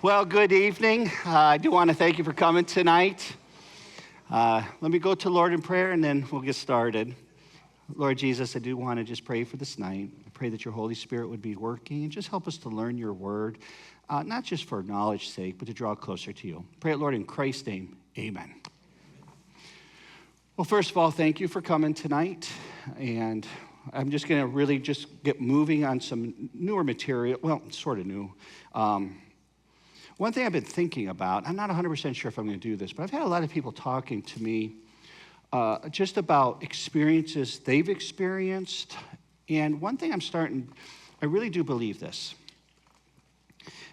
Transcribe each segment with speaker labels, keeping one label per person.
Speaker 1: Well, good evening. I do want to thank you for coming tonight. Let me go to Lord in prayer and then we'll get started. Lord Jesus, I do want to just pray for this night. I pray that your Holy Spirit would be working and just help us to learn your word, not just for knowledge's sake, but to draw closer to you. Pray it, Lord, in Christ's name. Amen. Well, first of all, thank you for coming tonight. And I'm just going to really just get moving on some newer material. Well, sort of new. One thing I've been thinking about, I'm not 100% sure if I'm going to do this, but I've had a lot of people talking to me just about experiences they've experienced. And one thing I really do believe this.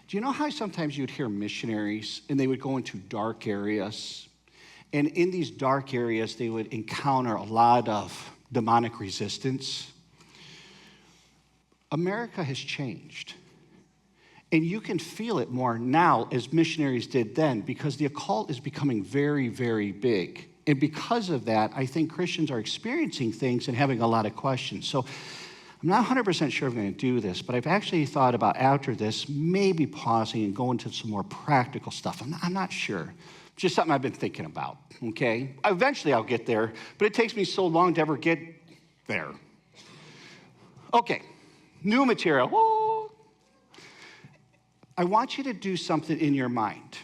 Speaker 1: Do you know how sometimes you'd hear missionaries and they would go into dark areas? And in these dark areas, they would encounter a lot of demonic resistance. America has changed. And you can feel it more now as missionaries did then because the occult is becoming very, very big. And because of that, I think Christians are experiencing things and having a lot of questions. So I'm not 100% sure I'm going to do this, but I've actually thought about after this maybe pausing and going to some more practical stuff. I'm not sure. Just something I've been thinking about, okay? Eventually I'll get there, but it takes me so long to ever get there. Okay, new material. Woo! I want you to do something in your mind.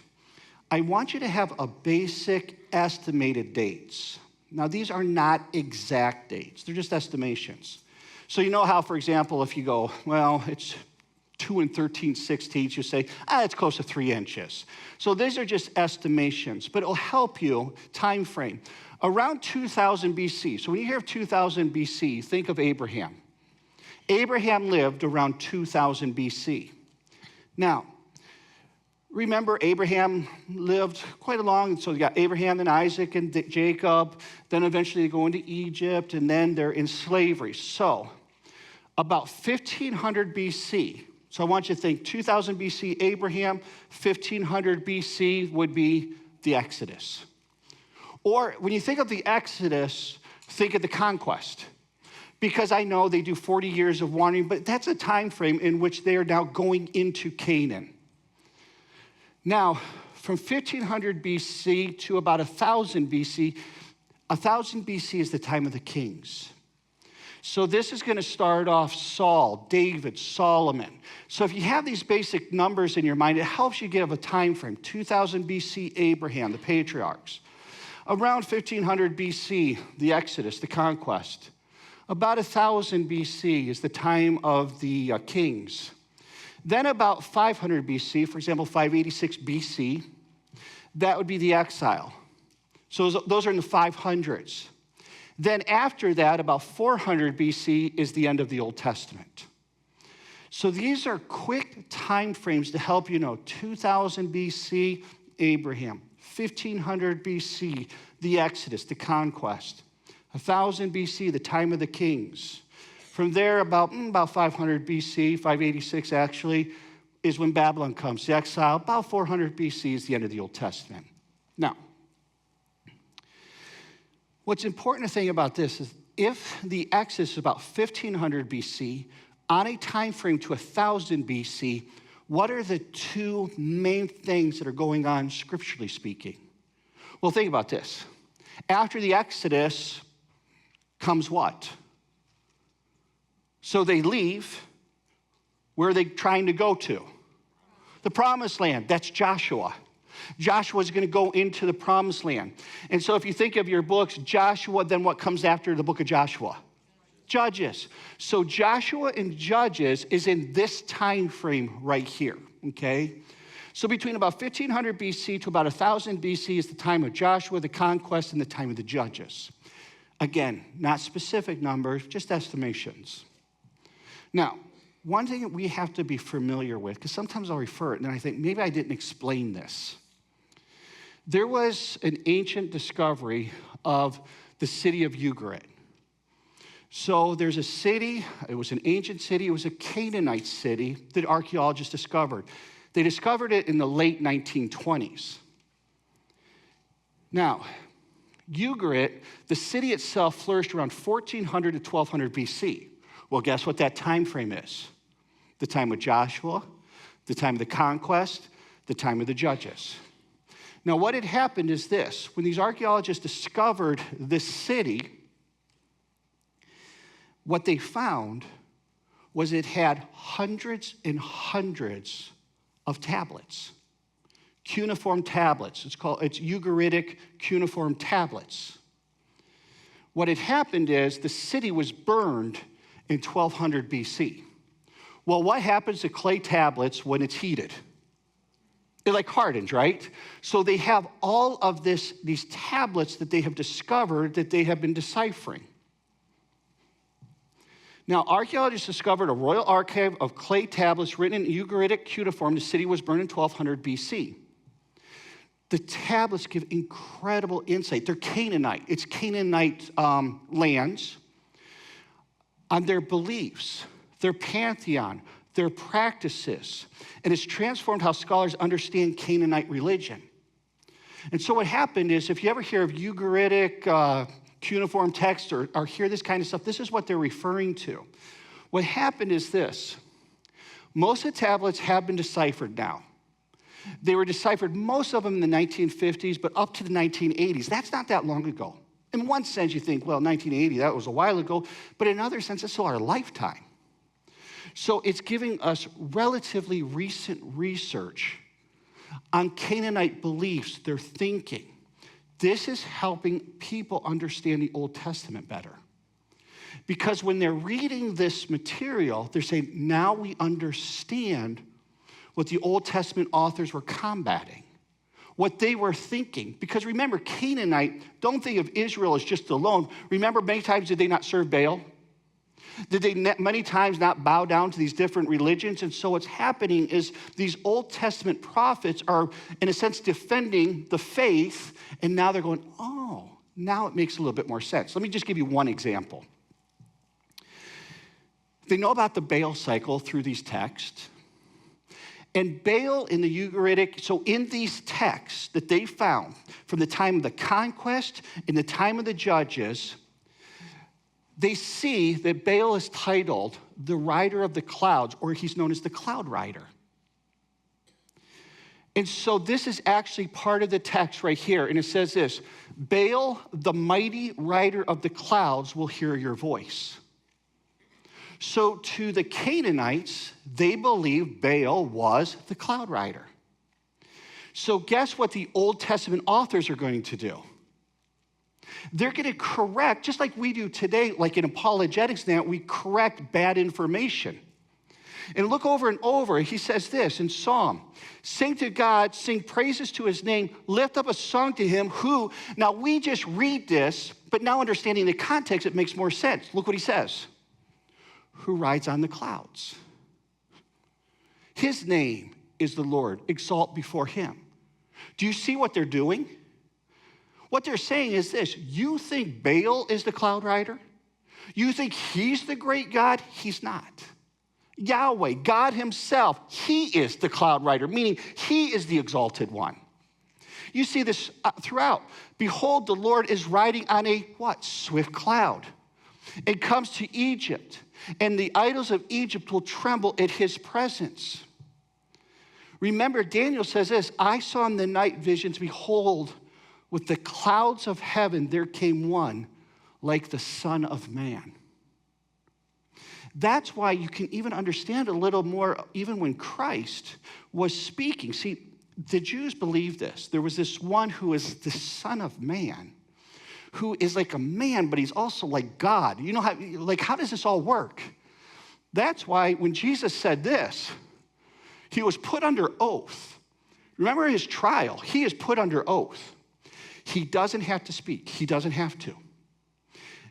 Speaker 1: I want you to have a basic estimated dates. Now, these are not exact dates. They're just estimations. So you know how, for example, if you go, well, it's 2 and 13/16, you say, it's close to 3 inches. So these are just estimations, but it'll help you, time frame. Around 2000 BC, so when you hear of 2000 BC, think of Abraham. Abraham lived around 2000 BC. Now, remember, Abraham lived quite a long, so you got Abraham and Isaac and Jacob, then eventually they go into Egypt, and then they're in slavery. So, about 1500 BC, so I want you to think 2000 BC, Abraham, 1500 BC would be the Exodus. Or when you think of the Exodus, think of the conquest. Because I know they do 40 years of wandering, but that's a time frame in which they are now going into Canaan. Now, from 1500 BC to about 1000 BC, 1000 BC is the time of the kings. So this is going to start off Saul, David, Solomon. So if you have these basic numbers in your mind, it helps you give a time frame. 2000 BC, Abraham, the patriarchs. Around 1500 BC, the Exodus, the conquest. About 1000 BC is the time of the kings. Then about 500 BC, for example, 586 BC, that would be the exile. So those are in the 500s. Then after that, about 400 BC is the end of the Old Testament. So these are quick time frames to help you know 2000 BC, Abraham, 1500 BC, the Exodus, the conquest. 1000 BC, the time of the kings. From there, about 500 BC, 586 actually, is when Babylon comes, the exile. About 400 BC is the end of the Old Testament. Now, what's important to think about this is if the Exodus is about 1500 BC, on a time frame to 1000 BC, what are the two main things that are going on scripturally speaking? Well, think about this. After the Exodus comes what? So they leave. Where are they trying to go to? The promised land. That's Joshua. Joshua is going to go into the promised land. And so if you think of your books, Joshua, then what comes after the book of Joshua? Judges. So Joshua and Judges is in this time frame right here, okay? So between about 1500 BC to about 1000 BC is the time of Joshua, the conquest, and the time of the Judges. Again, not specific numbers, just estimations. Now, one thing that we have to be familiar with, because sometimes I'll refer it and I think maybe I didn't explain this. There was an ancient discovery of the city of Ugarit. So there's a city, it was an ancient city, it was a Canaanite city that archaeologists discovered. They discovered it in the late 1920s. Now, Ugarit, the city itself flourished around 1400 to 1200 BC. Well, guess what that time frame is? The time of Joshua, the time of the conquest, the time of the judges. Now, what had happened is this. When these archaeologists discovered this city, what they found was it had hundreds and hundreds of tablets, cuneiform tablets. It's Ugaritic cuneiform tablets. What had happened is the city was burned in 1200 BC. Well, what happens to clay tablets when it's heated? It like hardens, right? So they have all of these tablets that they have discovered that they have been deciphering. Now, archaeologists discovered a royal archive of clay tablets written in Ugaritic cuneiform. The city was burned in 1200 BC. The tablets give incredible insight. They're Canaanite. It's Canaanite lands on their beliefs, their pantheon, their practices, and it's transformed how scholars understand Canaanite religion. And so what happened is, if you ever hear of Ugaritic cuneiform text or hear this kind of stuff, this is what they're referring to. What happened is this. Most of the tablets have been deciphered now. They were deciphered, most of them in the 1950s, but up to the 1980s. That's not that long ago. In one sense, you think, well, 1980, that was a while ago, but in another sense, it's still our lifetime. So it's giving us relatively recent research on Canaanite beliefs, their thinking. This is helping people understand the Old Testament better. Because when they're reading this material, they're saying, now we understand what the Old Testament authors were combating, what they were thinking. Because remember, Canaanite, don't think of Israel as just alone. Remember, many times did they not serve Baal? Did they many times not bow down to these different religions? And so what's happening is these Old Testament prophets are, in a sense, defending the faith, and now they're going, oh, now it makes a little bit more sense. Let me just give you one example. They know about the Baal cycle through these texts. And Baal in the Ugaritic, so in these texts that they found from the time of the conquest and the time of the judges, they see that Baal is titled the rider of the clouds, or he's known as the cloud rider. And so this is actually part of the text right here, and it says this, Baal, the mighty rider of the clouds, will hear your voice. So to the Canaanites, they believed Baal was the cloud rider. So guess what the Old Testament authors are going to do? They're going to correct, just like we do today, like in apologetics now, we correct bad information. And look over and over, he says this in Psalm, sing to God, sing praises to his name, lift up a song to him who, now we just read this, but now understanding the context, it makes more sense. Look what he says. Who rides on the clouds. His name is the Lord. Exalt before him. Do you see what they're doing? What they're saying is this. You think Baal is the cloud rider? You think he's the great God? He's not. Yahweh, God himself, he is the cloud rider, meaning he is the exalted one. You see this throughout. Behold, the Lord is riding on a what? Swift cloud. It comes to Egypt, and the idols of Egypt will tremble at his presence. Remember, Daniel says this, I saw in the night visions, behold, with the clouds of heaven there came one like the Son of Man. That's why you can even understand a little more even when Christ was speaking. See, the Jews believed this. There was this one who is the Son of Man, who is like a man, but he's also like God. You know how does this all work? That's why when Jesus said this, he was put under oath. Remember his trial, he is put under oath. He doesn't have to speak. He doesn't have to.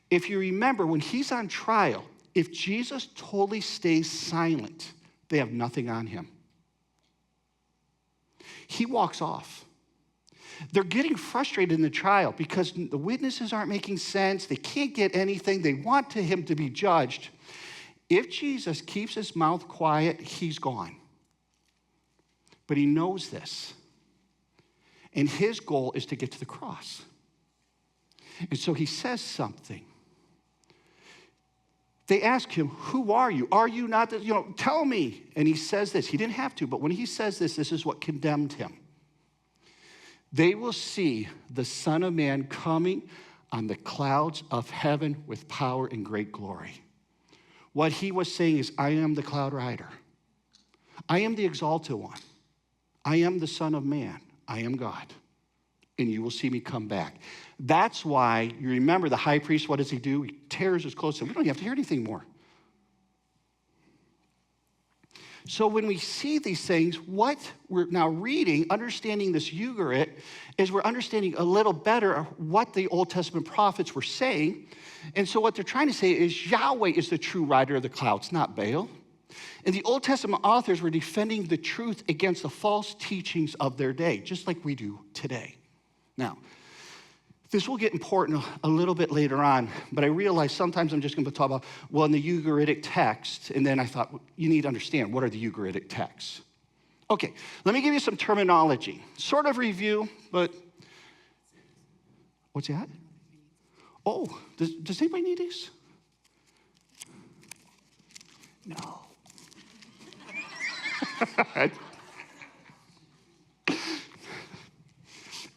Speaker 1: If you remember, when he's on trial, if Jesus totally stays silent, they have nothing on him. He walks off. They're getting frustrated in the trial because the witnesses aren't making sense. They can't get anything. They want him to be judged. If Jesus keeps his mouth quiet, he's gone. But he knows this. And his goal is to get to the cross. And so he says something. They ask him, who are you? Are you not, tell me. And he says this. He didn't have to, but when he says this, this is what condemned him. They will see the Son of Man coming on the clouds of heaven with power and great glory. What he was saying is, I am the cloud rider. I am the exalted one. I am the Son of Man. I am God. And you will see me come back. That's why, you remember the high priest, what does he do? He tears his clothes, and we don't have to hear anything more. So when we see these things, what we're now reading, understanding this Ugarit, is we're understanding a little better what the Old Testament prophets were saying. And so what they're trying to say is Yahweh is the true rider of the clouds, not Baal. And the Old Testament authors were defending the truth against the false teachings of their day, just like we do today. Now, this will get important a little bit later on, but I realize sometimes I'm just going to talk about, well, in the Ugaritic text, and then I thought, well, you need to understand, what are the Ugaritic texts? Okay, let me give you some terminology. Sort of review, but what's that? Oh, does anybody need these? No.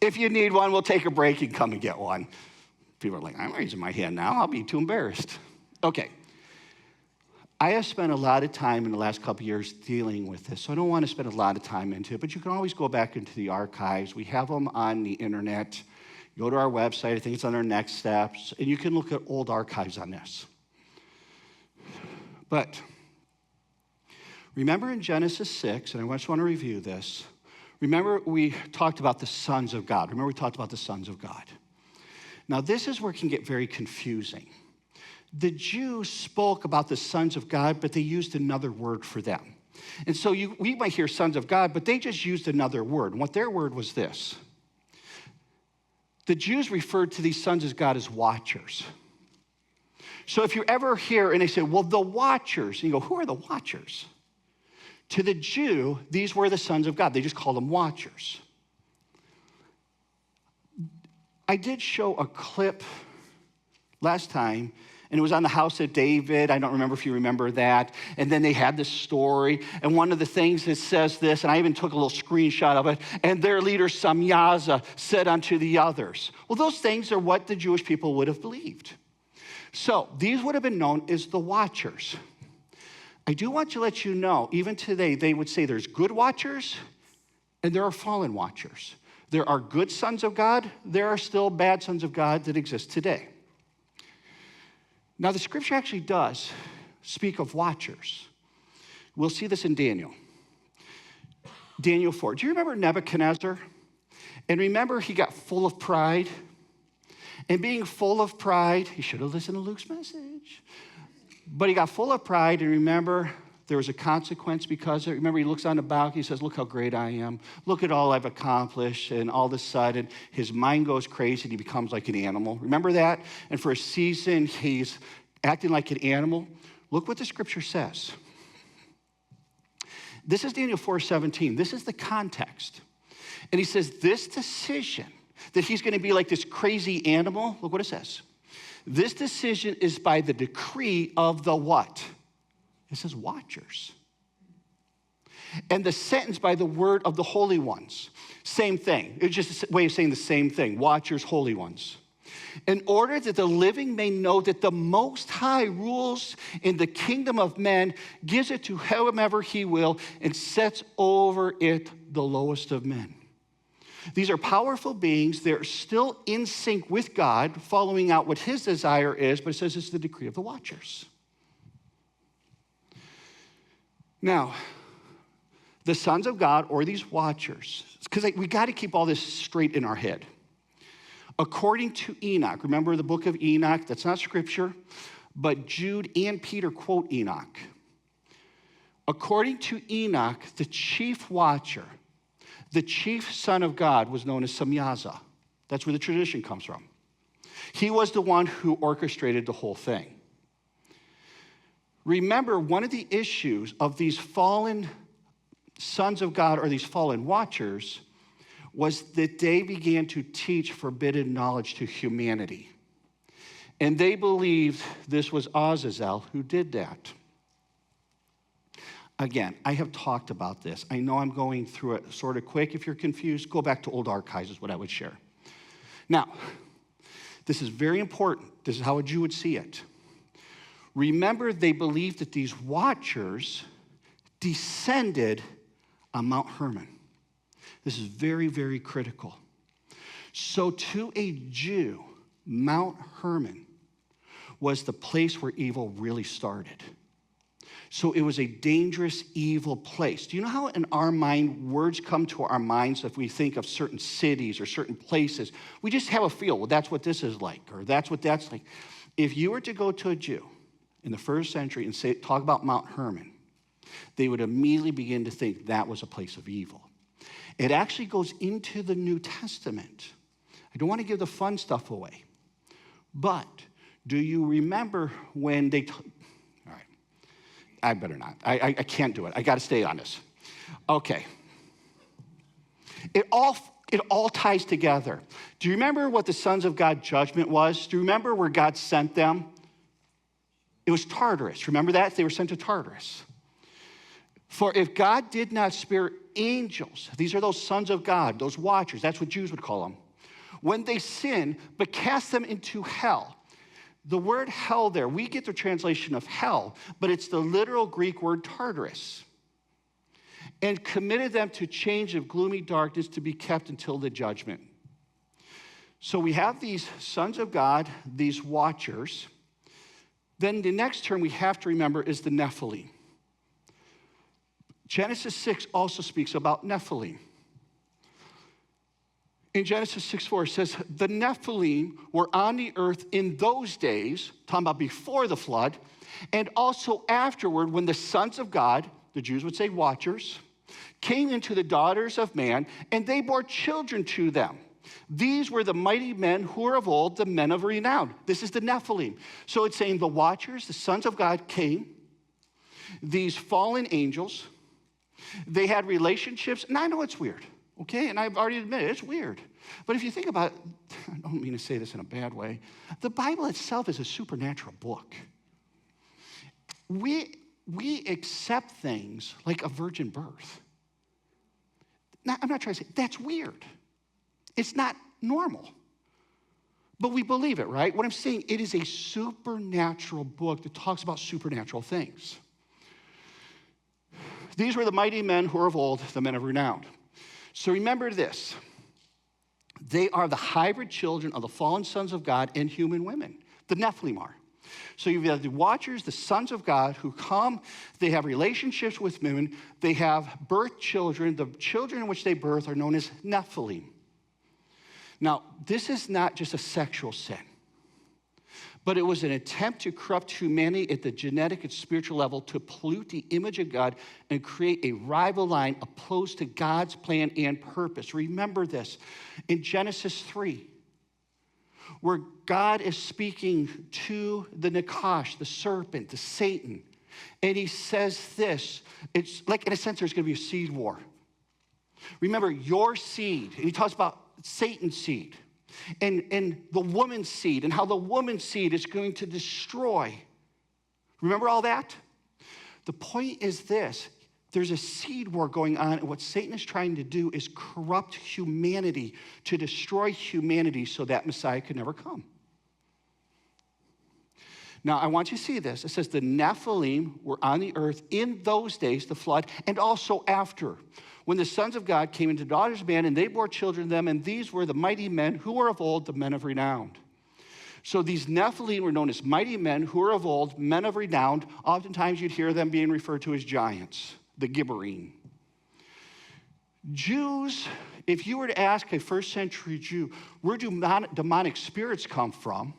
Speaker 1: If you need one, we'll take a break and come and get one. People are like, I'm raising my hand now. I'll be too embarrassed. Okay. I have spent a lot of time in the last couple of years dealing with this, so I don't want to spend a lot of time into it, but you can always go back into the archives. We have them on the internet. Go to our website. I think it's on our next steps, and you can look at old archives on this. But remember in Genesis 6, and I just want to review this, remember we talked about the sons of God. Remember we talked about the sons of God. Now this is where it can get very confusing. The Jews spoke about the sons of God, but they used another word for them. And so we might hear sons of God, but they just used another word. And what their word was this. The Jews referred to these sons of God as watchers. So if you ever hear, and they say, well, the watchers, and you go, who are the watchers? To the Jew, these were the sons of God. They just called them watchers. I did show a clip last time, and it was on the house of David. I don't remember if you remember that. And then they had this story, and one of the things that says this, and I even took a little screenshot of it, and their leader Samyaza said unto the others. Well, those things are what the Jewish people would have believed. So these would have been known as the watchers. I do want to let you know, even today, they would say there's good watchers and there are fallen watchers. There are good sons of God. There are still bad sons of God that exist today. Now, the scripture actually does speak of watchers. We'll see this in Daniel. Daniel 4. Do you remember Nebuchadnezzar? And remember, he got full of pride. And being full of pride, he should have listened to Luke's message. But he got full of pride, and remember, there was a consequence because of it. Remember, he looks on the balcony, he says, look how great I am. Look at all I've accomplished. And all of a sudden, his mind goes crazy, and he becomes like an animal. Remember that? And for a season, he's acting like an animal. Look what the scripture says. This is Daniel 4:17. This is the context. And he says, this decision, that he's going to be like this crazy animal, look what it says. This decision is by the decree of the what? It says watchers. And the sentence by the word of the holy ones. Same thing. It's just a way of saying the same thing. Watchers, holy ones. In order that the living may know that the Most High rules in the kingdom of men, gives it to whomever he will, and sets over it the lowest of men. These are powerful beings. They're still in sync with God, following out what his desire is, but it says it's the decree of the watchers. Now, the sons of God, or these watchers, because we got to keep all this straight in our head. According to Enoch, remember the book of Enoch? That's not scripture, but Jude and Peter quote Enoch. According to Enoch, the chief watcher, the chief son of God was known as Samyaza. That's where the tradition comes from. He was the one who orchestrated the whole thing. Remember, one of the issues of these fallen sons of God, or these fallen watchers, was that they began to teach forbidden knowledge to humanity. And they believed this was Azazel who did that. Again, I have talked about this. I know I'm going through it sort of quick. If you're confused, go back to old archives is what I would share. Now, this is very important. This is how a Jew would see it. Remember, they believed that these watchers descended on Mount Hermon. This is very, very critical. So to a Jew, Mount Hermon was the place where evil really started. So it was a dangerous, evil place. Do you know how in our mind, words come to our minds if we think of certain cities or certain places? We just have a feel, well, that's what this is like, or that's what that's like. If you were to go to a Jew in the first century and talk about Mount Hermon, they would immediately begin to think that was a place of evil. It actually goes into the New Testament. I don't want to give the fun stuff away, but do you remember when they... All right, I better not. I can't do it. I got to stay on this. Okay. It all ties together. Do you remember what the sons of God judgment was? Do you remember where God sent them? It was Tartarus. Remember that? They were sent to Tartarus. For if God did not spare angels, these are those sons of God, those watchers, that's what Jews would call them, when they sin, but cast them into hell. The word hell there, we get the translation of hell, but it's the literal Greek word Tartarus. And committed them to change of gloomy darkness to be kept until the judgment. So we have these sons of God, these watchers. Then the next term we have to remember is the Nephilim. Genesis 6 also speaks about Nephilim. In Genesis 6:4, it says, the Nephilim were on the earth in those days, talking about before the flood, and also afterward when the sons of God, the Jews would say watchers, came into the daughters of man, and they bore children to them. These were the mighty men who were of old, the men of renown. This is the Nephilim. So it's saying the watchers, the sons of God came, these fallen angels, they had relationships, and I know it's weird, okay? And I've already admitted it's weird. But if you think about it, I don't mean to say this in a bad way, the Bible itself is a supernatural book. We accept things like a virgin birth. Now, I'm not trying to say that's weird. It's not normal. But we believe it, right? What I'm saying, it is a supernatural book that talks about supernatural things. These were the mighty men who were of old, the men of renown. So remember this. They are the hybrid children of the fallen sons of God and human women. The Nephilim are. So you have the watchers, the sons of God who come, they have relationships with women, they have birth children. The children in which they birth are known as Nephilim. Now, this is not just a sexual sin, but it was an attempt to corrupt humanity at the genetic and spiritual level to pollute the image of God and create a rival line opposed to God's plan and purpose. Remember this in Genesis 3. Where God is speaking to the Nakash, the serpent, the Satan, and he says this, it's like in a sense there's going to be a seed war. Remember, your seed, and he talks about Satan's seed, and the woman's seed, and how the woman's seed is going to destroy. Remember all that? The point is this. There's a seed war going on, and what Satan is trying to do is corrupt humanity, to destroy humanity so that Messiah could never come. Now, I want you to see this. It says the Nephilim were on the earth in those days, the flood, and also after, when the sons of God came into daughters of man, and they bore children to them, and these were the mighty men who were of old, the men of renown. So these Nephilim were known as mighty men who were of old, men of renown. Oftentimes you'd hear them being referred to as giants. The Gibberine. Jews, if you were to ask a first century Jew, where do demonic spirits come from?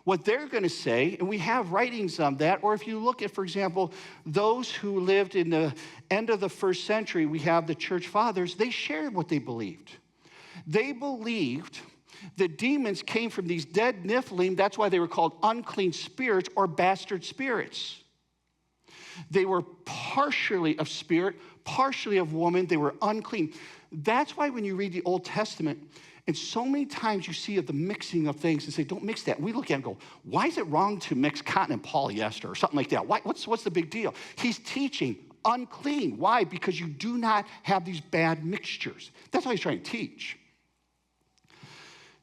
Speaker 1: What they're going to say, and we have writings on that, or if you look at, for example, those who lived in the end of the first century, we have the church fathers, they shared what they believed. They believed that demons came from these dead Nephilim. That's why they were called unclean spirits or bastard spirits. They were partially of spirit, partially of woman. They were unclean. That's why when you read the Old Testament, and so many times you see of the mixing of things and say, don't mix that. We look at it and go, why is it wrong to mix cotton and polyester or something like that? What's the big deal? He's teaching unclean. Why? Because you do not have these bad mixtures. That's what he's trying to teach.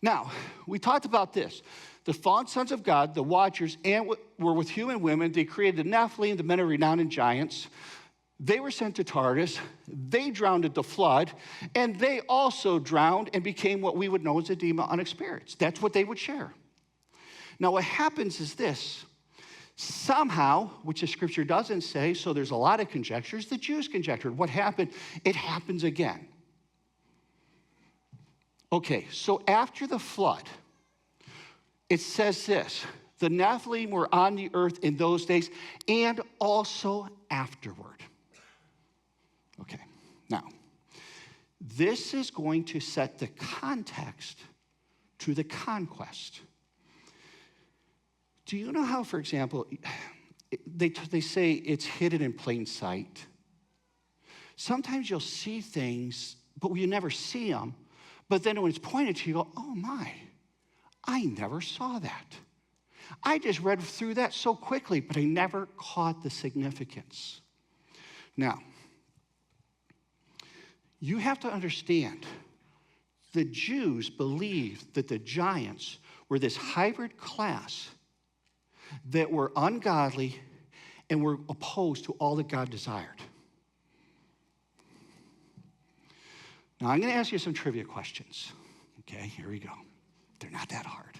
Speaker 1: Now, we talked about this. The fallen sons of God, the watchers, and were with human women. They created the Nephilim, the men of renown and giants. They were sent to Tartarus. They drowned at the flood, and they also drowned and became what we would know as a demon unexperienced. That's what they would share. Now, what happens is this. Somehow, which the scripture doesn't say, so there's a lot of conjectures, the Jews conjectured. What happened? It happens again. Okay, so after the flood, it says this, the Nephilim were on the earth in those days and also afterward. Okay, now, this is going to set the context to the conquest. Do you know how, for example, they say it's hidden in plain sight? Sometimes you'll see things, but you never see them. But then when it's pointed to you, you go, oh my, I never saw that. I just read through that so quickly, but I never caught the significance. Now, you have to understand, the Jews believed that the giants were this hybrid class that were ungodly and were opposed to all that God desired. Now, I'm going to ask you some trivia questions. Okay, here we go. They're not that hard.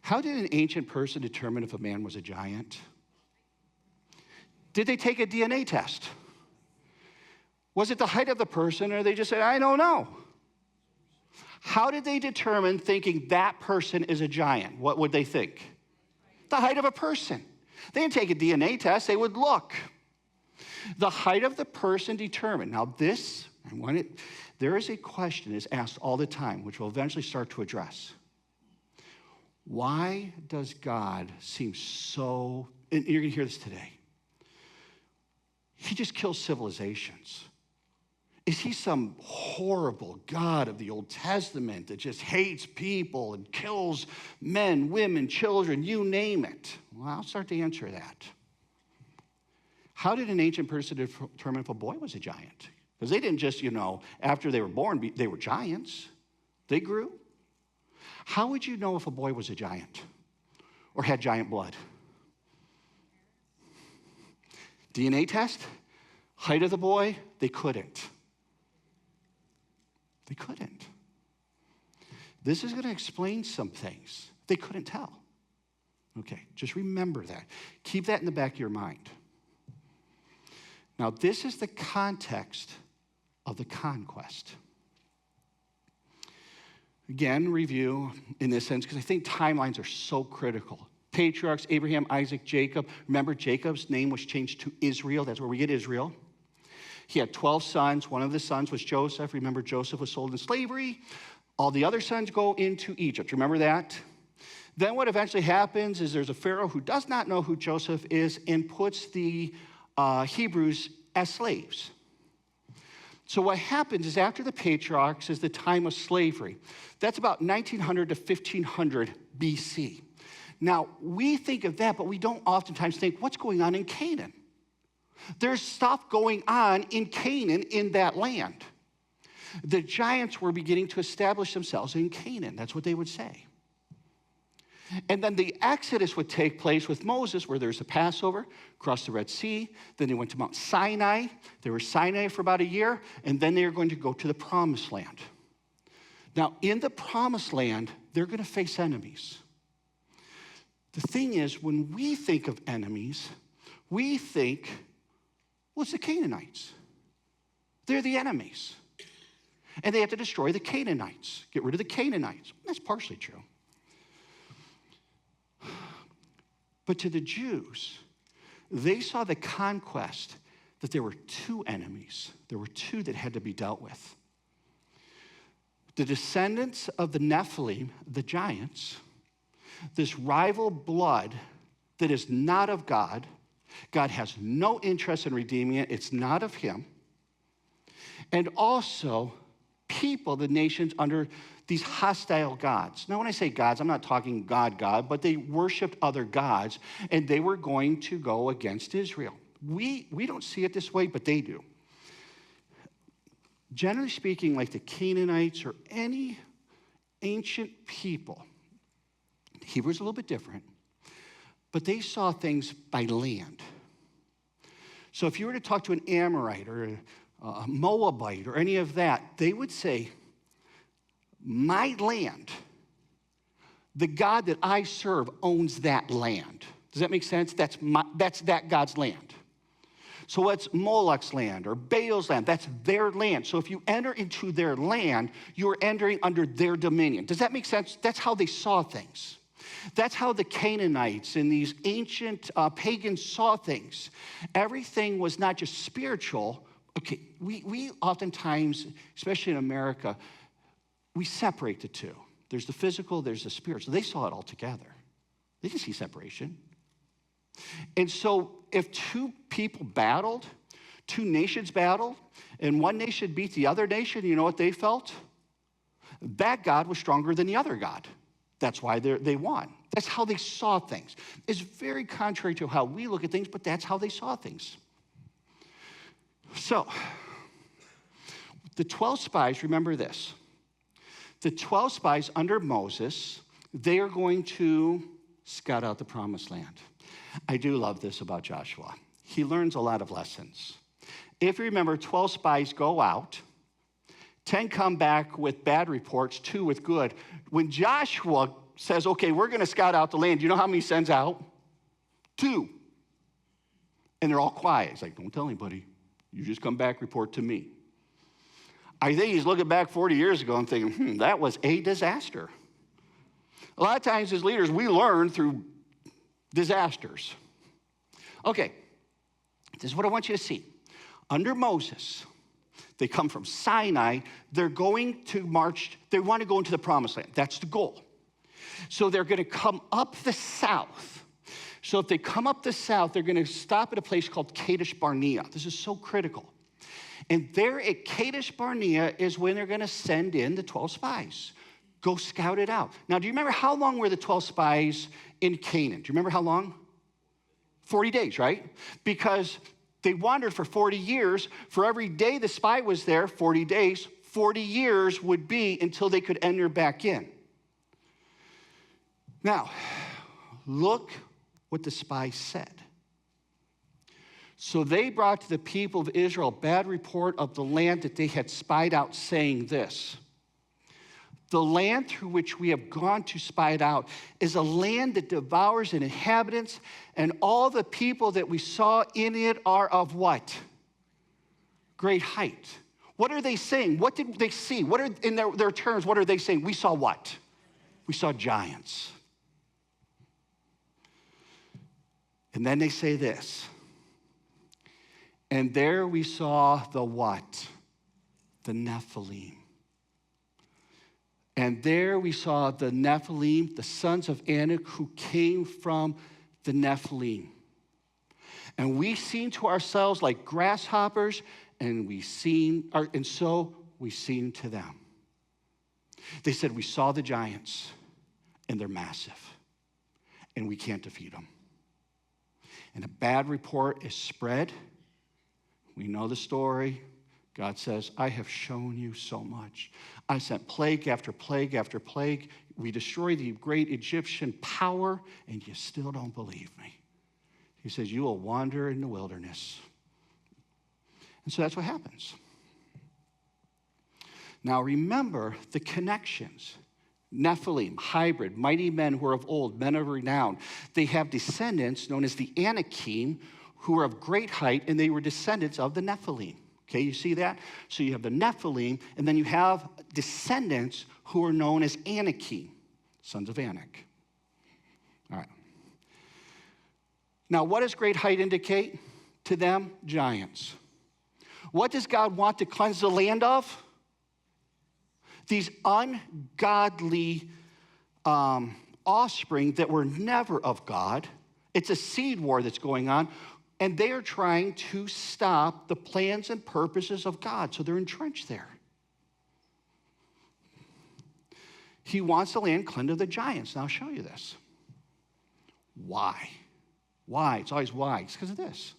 Speaker 1: How did an ancient person determine if a man was a giant? Did they take a DNA test? Was it the height of the person, or they just said, I don't know? How did they determine thinking that person is a giant? What would they think? The height of a person. They didn't take a DNA test, they would look. The height of the person determined. Now this, there is a question that's asked all the time, which we'll eventually start to address. Why does God seem so, and you're going to hear this today, he just kills civilizations? Is he some horrible God of the Old Testament that just hates people and kills men, women, children, you name it? Well, I'll start to answer that. How did an ancient person determine if a boy was a giant? Because they didn't just, after they were born, they were giants. They grew. How would you know if a boy was a giant or had giant blood? DNA test? Height of the boy? They couldn't. They couldn't. This is going to explain some things. They couldn't tell. Okay, just remember that. Keep that in the back of your mind. Now, this is the context of the conquest. Again, review in this sense, because I think timelines are so critical. Patriarchs, Abraham, Isaac, Jacob. Remember, Jacob's name was changed to Israel. That's where we get Israel. He had 12 sons. One of the sons was Joseph. Remember, Joseph was sold in slavery. All the other sons go into Egypt. Remember that? Then what eventually happens is there's a Pharaoh who does not know who Joseph is and puts the Hebrews as slaves. So what happens is after the patriarchs is the time of slavery. That's about 1900 to 1500 BC. Now, we think of that, but we don't oftentimes think, what's going on in Canaan? There's stuff going on in Canaan in that land. The giants were beginning to establish themselves in Canaan. That's what they would say. And then the Exodus would take place with Moses, where there's a Passover, crossed the Red Sea. Then they went to Mount Sinai. They were Sinai for about a year, and then they are going to go to the Promised Land. Now, in the Promised Land, they're going to face enemies. The thing is, when we think of enemies, we think, well, it's the Canaanites. They're the enemies. And they have to destroy the Canaanites, get rid of the Canaanites. That's partially true. But to the Jews, they saw the conquest that there were two enemies. There were two that had to be dealt with. The descendants of the Nephilim, the giants, this rival blood that is not of God, God has no interest in redeeming it. It's not of him. And also, people, the nations, under these hostile gods. Now, when I say gods, I'm not talking God, but they worshiped other gods, and they were going to go against Israel. We don't see it this way, but they do. Generally speaking, like the Canaanites or any ancient people, Hebrews a little bit different, but they saw things by land. So if you were to talk to an Amorite or a Moabite or any of that, they would say, my land, the God that I serve owns that land. Does that make sense? That's that God's land. So what's Moloch's land or Baal's land? That's their land. So if you enter into their land, you're entering under their dominion. Does that make sense? That's how they saw things. That's how the Canaanites and these ancient pagans saw things. Everything was not just spiritual. Okay, we oftentimes, especially in America, we separate the two. There's the physical, there's the spiritual. They saw it all together. They didn't see separation. And so if two people battled, two nations battled, and one nation beat the other nation, you know what they felt? That God was stronger than the other God. That's why they won. That's how they saw things. It's very contrary to how we look at things, but that's how they saw things. So, the 12 spies, remember this. The 12 spies under Moses, they are going to scout out the promised land. I do love this about Joshua. He learns a lot of lessons. If you remember, 12 spies go out, 10 come back with bad reports, 2 with good. When Joshua says, okay, we're going to scout out the land, you know how many he sends out? 2. And they're all quiet. He's like, don't tell anybody. You just come back, report to me. I think he's looking back 40 years ago and thinking, that was a disaster. A lot of times as leaders, we learn through disasters. Okay, this is what I want you to see. Under Moses, they come from Sinai. They're going to march. They want to go into the promised land. That's the goal. So they're going to come up the south. So if they come up the south, they're going to stop at a place called Kadesh Barnea. This is so critical. And there at Kadesh Barnea is when they're going to send in the 12 spies. Go scout it out. Now, do you remember how long were the 12 spies in Canaan? Do you remember how long? 40 days, right? Because they wandered for 40 years. For every day the spy was there, 40 days, 40 years would be until they could enter back in. Now, look what the spies said. So they brought to the people of Israel a bad report of the land that they had spied out, saying this: the land through which we have gone to spy it out is a land that devours its inhabitants, and all the people that we saw in it are of what? Great height. What are they saying? What did they see? What are, in their terms, what are they saying? We saw what? We saw giants. And then they say this: and there we saw the what? The Nephilim. And there we saw the Nephilim, the sons of Anak, who came from the Nephilim. And we seemed to ourselves like grasshoppers, and so we seemed to them. They said, we saw the giants, and they're massive, and we can't defeat them. And a bad report is spread. We know the story. God says, I have shown you so much. I sent plague after plague after plague. We destroyed the great Egyptian power, and you still don't believe me. He says, you will wander in the wilderness. And so that's what happens. Now remember the connections. Nephilim, hybrid, mighty men who are of old, men of renown. They have descendants known as the Anakim, who are of great height, and they were descendants of the Nephilim. Okay, you see that? So you have the Nephilim, and then you have descendants who are known as Anakim, sons of Anak. All right. Now, what does great height indicate to them? Giants. What does God want to cleanse the land of? These ungodly offspring that were never of God. It's a seed war that's going on. And they are trying to stop the plans and purposes of God. So they're entrenched there. He wants the land cleansed of the giants. Now I'll show you this. Why? Why? It's always why. It's because of this.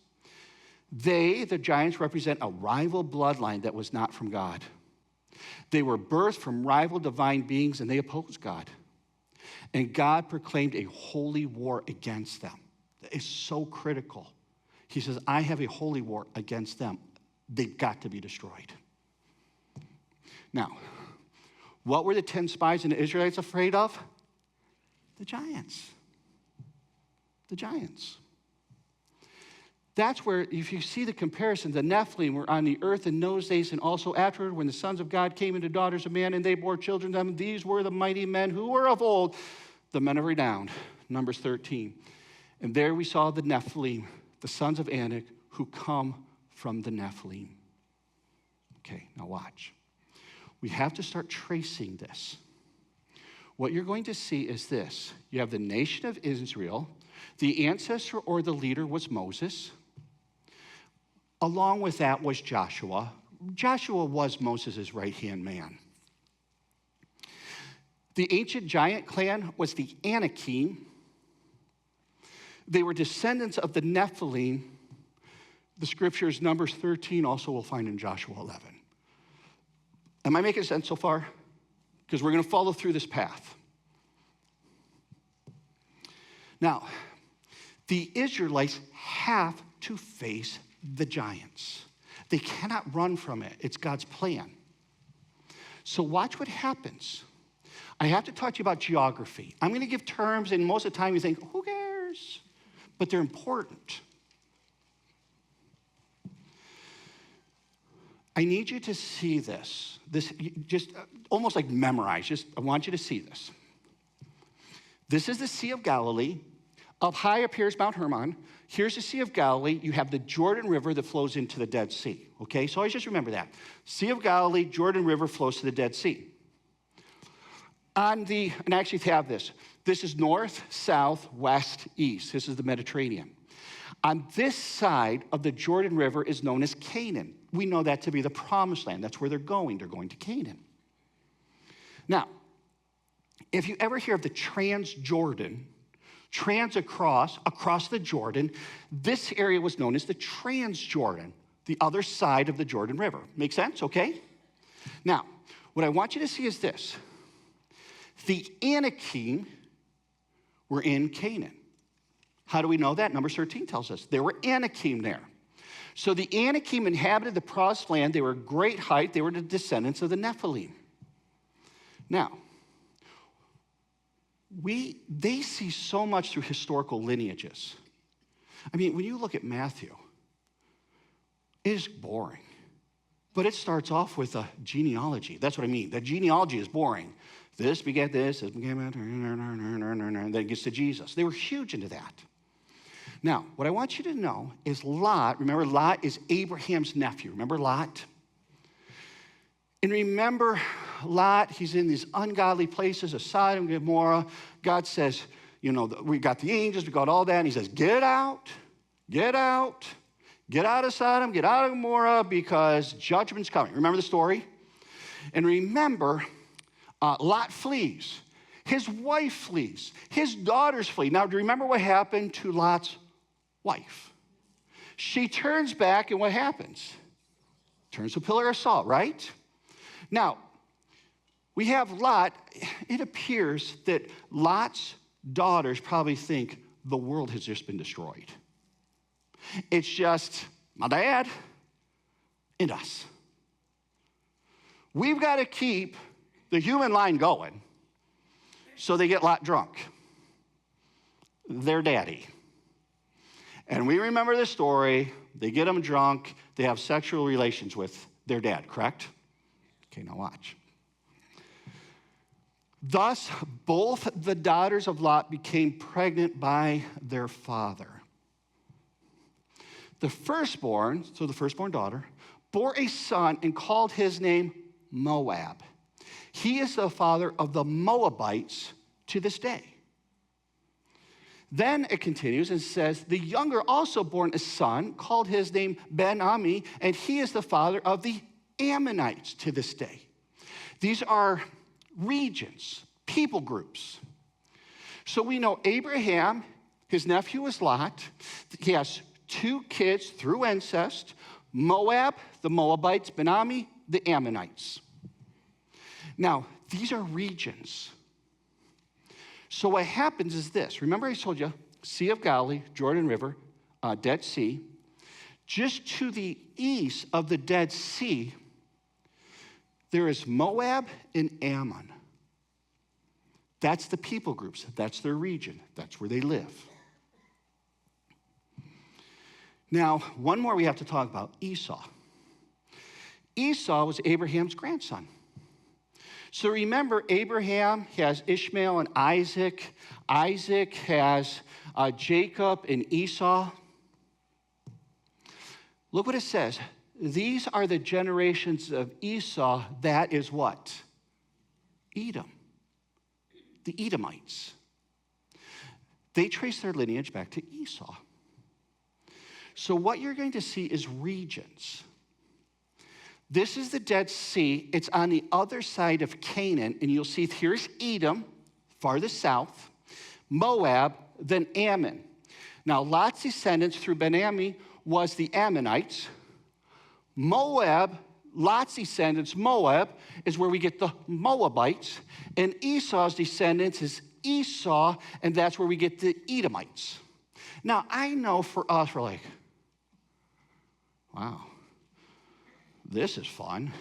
Speaker 1: They, the giants, represent a rival bloodline that was not from God. They were birthed from rival divine beings, and they opposed God. And God proclaimed a holy war against them. It's so critical. He says, I have a holy war against them. They've got to be destroyed. Now, what were the 10 spies and the Israelites afraid of? The giants. The giants. That's where, if you see the comparison, the Nephilim were on the earth in those days and also afterward when the sons of God came into daughters of man and they bore children to them. These were the mighty men who were of old, the men of renown. Numbers 13. And there we saw the Nephilim, the sons of Anak, who come from the Nephilim. Okay, now watch. We have to start tracing this. What you're going to see is this. You have the nation of Israel. The ancestor or the leader was Moses. Along with that was Joshua. Joshua was Moses' right-hand man. The ancient giant clan was the Anakim. They were descendants of the Nephilim. The scriptures, Numbers 13, also we'll find in Joshua 11. Am I making sense so far? Because we're going to follow through this path. Now, the Israelites have to face the giants. They cannot run from it. It's God's plan. So watch what happens. I have to talk to you about geography. I'm going to give terms, and most of the time you think, who cares? But they're important. I need you to see this. This just almost like memorize. I want you to see this. This is the Sea of Galilee. Up high appears Mount Hermon. Here's the Sea of Galilee. You have the Jordan River that flows into the Dead Sea. Okay, so always just remember that. Sea of Galilee, Jordan River flows to the Dead Sea. And actually have this. This is north, south, west, east. This is the Mediterranean. On this side of the Jordan River is known as Canaan. We know that to be the promised land. That's where they're going. They're going to Canaan. Now, if you ever hear of the Transjordan, across the Jordan, this area was known as the Transjordan, the other side of the Jordan River. Make sense? Okay? Now, what I want you to see is this. The Anakim were in Canaan. How do we know that? Numbers 13 tells us there were Anakim there. So the Anakim inhabited the promised land. They were great height. They were the descendants of the Nephilim. Now, they see so much through historical lineages. I mean, when you look at Matthew, it is boring. But it starts off with a genealogy. That's what I mean. The genealogy is boring. This begat this begat that, and then it gets to Jesus. They were huge into that. Now, what I want you to know is Lot, remember Lot is Abraham's nephew. Remember Lot? And remember Lot, he's in these ungodly places of Sodom and Gomorrah. God says, we got the angels, we got all that. And he says, get out of Sodom, get out of Gomorrah because judgment's coming. Remember the story? And remember, Lot flees. His wife flees. His daughters flee. Now, do you remember what happened to Lot's wife? She turns back, and what happens? Turns to a pillar of salt, right? Now, we have Lot. It appears that Lot's daughters probably think the world has just been destroyed. It's just my dad and us. We've got to keep the human line going. So they get Lot drunk. Their daddy. And we remember the story. They get him drunk. They have sexual relations with their dad, correct? Okay, now watch. Thus, both the daughters of Lot became pregnant by their father. The firstborn, so the firstborn daughter, bore a son and called his name Moab. He is the father of the Moabites to this day. Then it continues and says, the younger also born a son, called his name Ben-Ami, and he is the father of the Ammonites to this day. These are regions, people groups. So we know Abraham, his nephew was Lot. He has 2 kids through incest, Moab, the Moabites, Ben-Ami, the Ammonites. Now, these are regions. So what happens is this. Remember I told you, Sea of Galilee, Jordan River, Dead Sea. Just to the east of the Dead Sea, there is Moab and Ammon. That's the people groups. That's their region. That's where they live. Now, one more we have to talk about, Esau. Esau was Abraham's grandson. So remember, Abraham has Ishmael and Isaac. Isaac has Jacob and Esau. Look what it says. These are the generations of Esau. That is what? Edom. The Edomites. They trace their lineage back to Esau. So what you're going to see is regions. This is the Dead Sea. It's on the other side of Canaan, and you'll see here's Edom, farthest south, Moab, then Ammon. Now, Lot's descendants through Ben-Ami was the Ammonites. Moab, Lot's descendants, Moab, is where we get the Moabites, and Esau's descendants is Esau, and that's where we get the Edomites. Now, I know for us, we're like, wow, this is fun.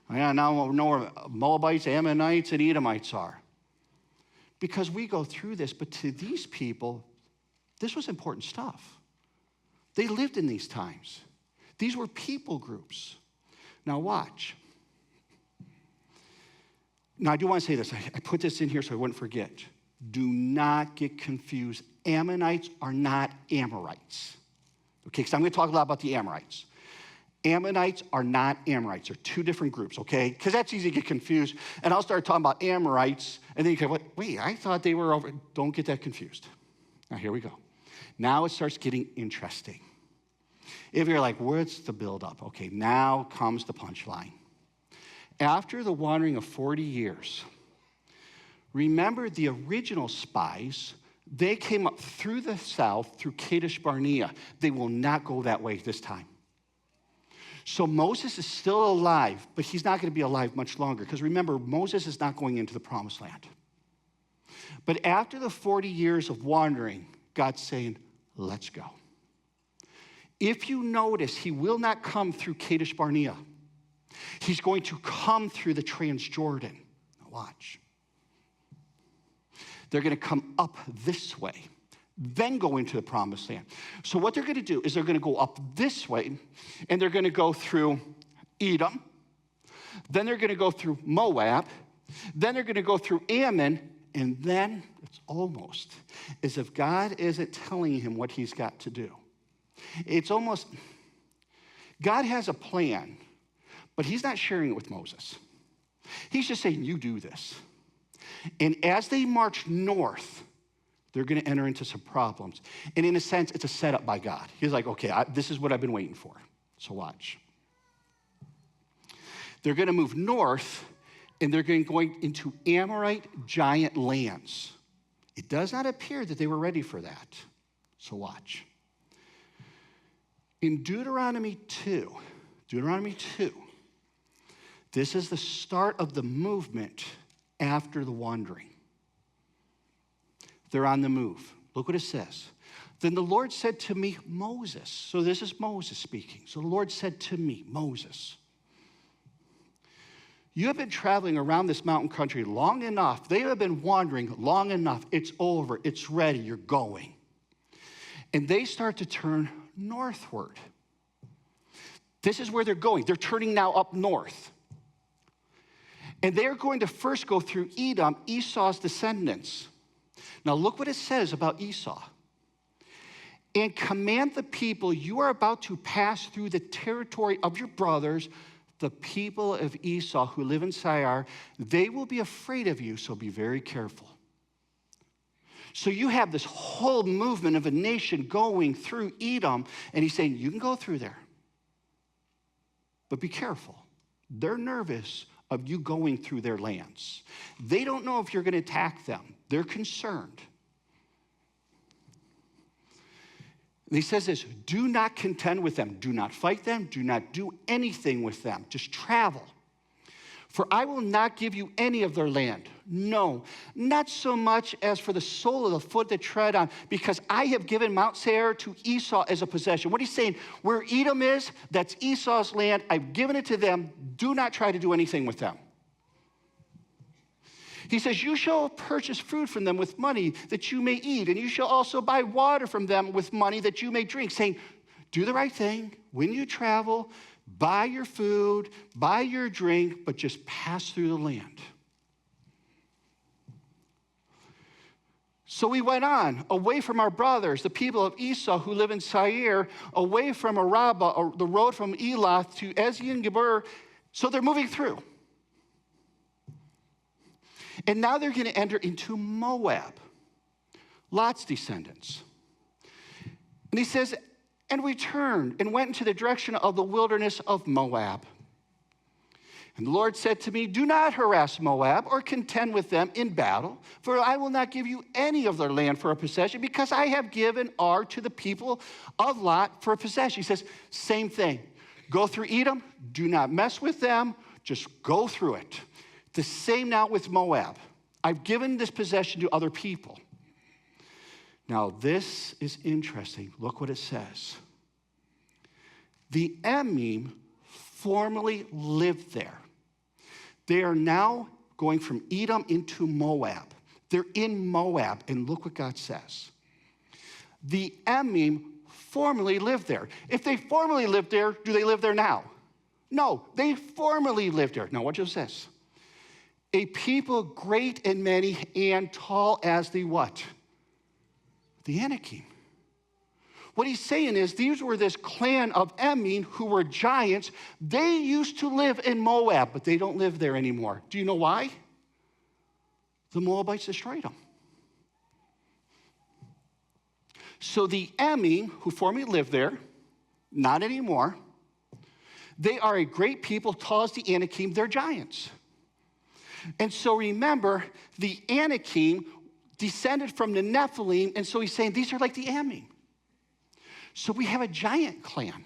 Speaker 1: Yeah, now we know where Moabites, Ammonites, and Edomites are. Because we go through this, but to these people, this was important stuff. They lived in these times. These were people groups. Now watch. Now I do want to say this. I put this in here so I wouldn't forget. Do not get confused. Ammonites are not Amorites. Okay, because I'm going to talk a lot about the Amorites. Ammonites are not Amorites. They're 2 different groups, okay? Because that's easy to get confused. And I'll start talking about Amorites, and then you go, wait, I thought they were over. Don't get that confused. Now, here we go. Now it starts getting interesting. If you're like, what's the buildup? Okay, now comes the punchline. After the wandering of 40 years, remember the original spies, they came up through the south, through Kadesh Barnea. They will not go that way this time. So Moses is still alive, but he's not going to be alive much longer. Because remember, Moses is not going into the promised land. But after the 40 years of wandering, God's saying, let's go. If you notice, he will not come through Kadesh Barnea. He's going to come through the Transjordan. Now watch. They're going to come up this way, then go into the promised land. So what they're going to do is they're going to go up this way, and they're going to go through Edom. Then they're going to go through Moab. Then they're going to go through Ammon. And then it's almost as if God isn't telling him what he's got to do. It's almost, God has a plan, but he's not sharing it with Moses. He's just saying, you do this. And as they march north, they're going to enter into some problems. And in a sense, it's a setup by God. He's like, okay, this is what I've been waiting for. So watch. They're going to move north, and they're going into Amorite giant lands. It does not appear that they were ready for that. So watch. In Deuteronomy 2, this is the start of the movement after the wandering. They're on the move. Look what it says. Then the Lord said to me, Moses. So this is Moses speaking. So the Lord said to me, Moses, you have been traveling around this mountain country long enough. They have been wandering long enough. It's over. It's ready. You're going. And they start to turn northward. This is where they're going. They're turning now up north. And they're going to first go through Edom, Esau's descendants. Now look what it says about Esau. And command the people, you are about to pass through the territory of your brothers, the people of Esau who live in Seir. They will be afraid of you, so be very careful. So you have this whole movement of a nation going through Edom, and he's saying, you can go through there, but be careful. They're nervous of you going through their lands. They don't know if you're going to attack them. They're concerned. And he says this, do not contend with them. Do not fight them. Do not do anything with them. Just travel. For I will not give you any of their land. No, not so much as for the sole of the foot that tread on, because I have given Mount Seir to Esau as a possession. What he's saying, where Edom is, that's Esau's land. I've given it to them. Do not try to do anything with them. He says, you shall purchase food from them with money that you may eat, and you shall also buy water from them with money that you may drink, saying, do the right thing when you travel, buy your food, buy your drink, but just pass through the land. So we went on, away from our brothers, the people of Esau who live in Seir, away from Arabah, the road from Elath to Ezion-Geber. So they're moving through. And now they're going to enter into Moab, Lot's descendants. And he says, and we turned and went into the direction of the wilderness of Moab. And the Lord said to me, do not harass Moab or contend with them in battle, for I will not give you any of their land for a possession, because I have given Ar to the people of Lot for a possession. He says, same thing. Go through Edom, do not mess with them, just go through it. The same now with Moab. I've given this possession to other people. Now, this is interesting. Look what it says. The Emim formerly lived there. They are now going from Edom into Moab. They're in Moab, and look what God says. The Emim formerly lived there. If they formerly lived there, do they live there now? No, they formerly lived there. Now, what does this? A people great and many and tall as the what? The Anakim. What he's saying is these were this clan of Emim who were giants. They used to live in Moab, but they don't live there anymore. Do you know why? The Moabites destroyed them. So the Emim, who formerly lived there, not anymore, they are a great people, tall as the Anakim, they're giants. And so remember, the Anakim descended from the Nephilim, and so he's saying these are like the Emim. So we have a giant clan.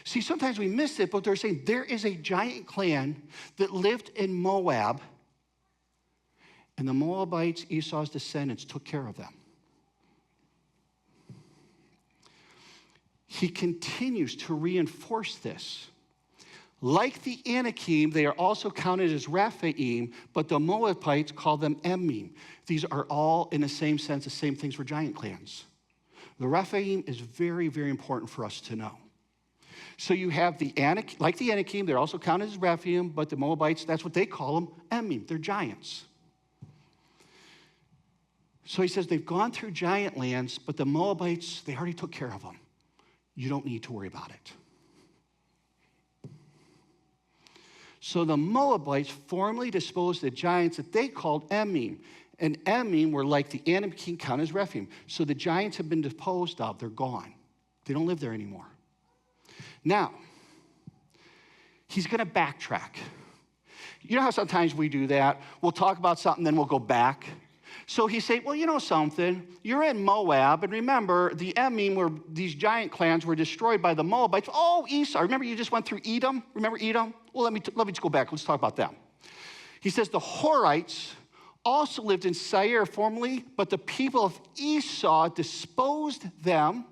Speaker 1: See, sometimes we miss it, but they're saying there is a giant clan that lived in Moab, and the Moabites, Esau's descendants, took care of them. He continues to reinforce this. Like the Anakim, they are also counted as Rephaim, but the Moabites call them Emim. These are all, in the same sense, the same things for giant clans. The Rephaim is very, very important for us to know. So you have the Anakim, like the Anakim, they're also counted as Rephaim, but the Moabites, that's what they call them, Emim. They're giants. So he says they've gone through giant lands, but the Moabites, they already took care of them. You don't need to worry about it. So the Moabites formerly disposed the giants that they called Emim. And Emim were like the Anakim, counted as Rephaim. So the giants have been disposed of. They're gone. They don't live there anymore. Now, he's going to backtrack. You know how sometimes we do that? We'll talk about something, then we'll go back. So he's saying, well, you know something? You're in Moab, and remember, the Emim, were these giant clans, were destroyed by the Moabites. Oh, Esau. Remember you just went through Edom? Remember Edom? Well, let me just go back. Let's talk about them. He says the Horites also lived in Seir formerly, but the people of Esau disposed them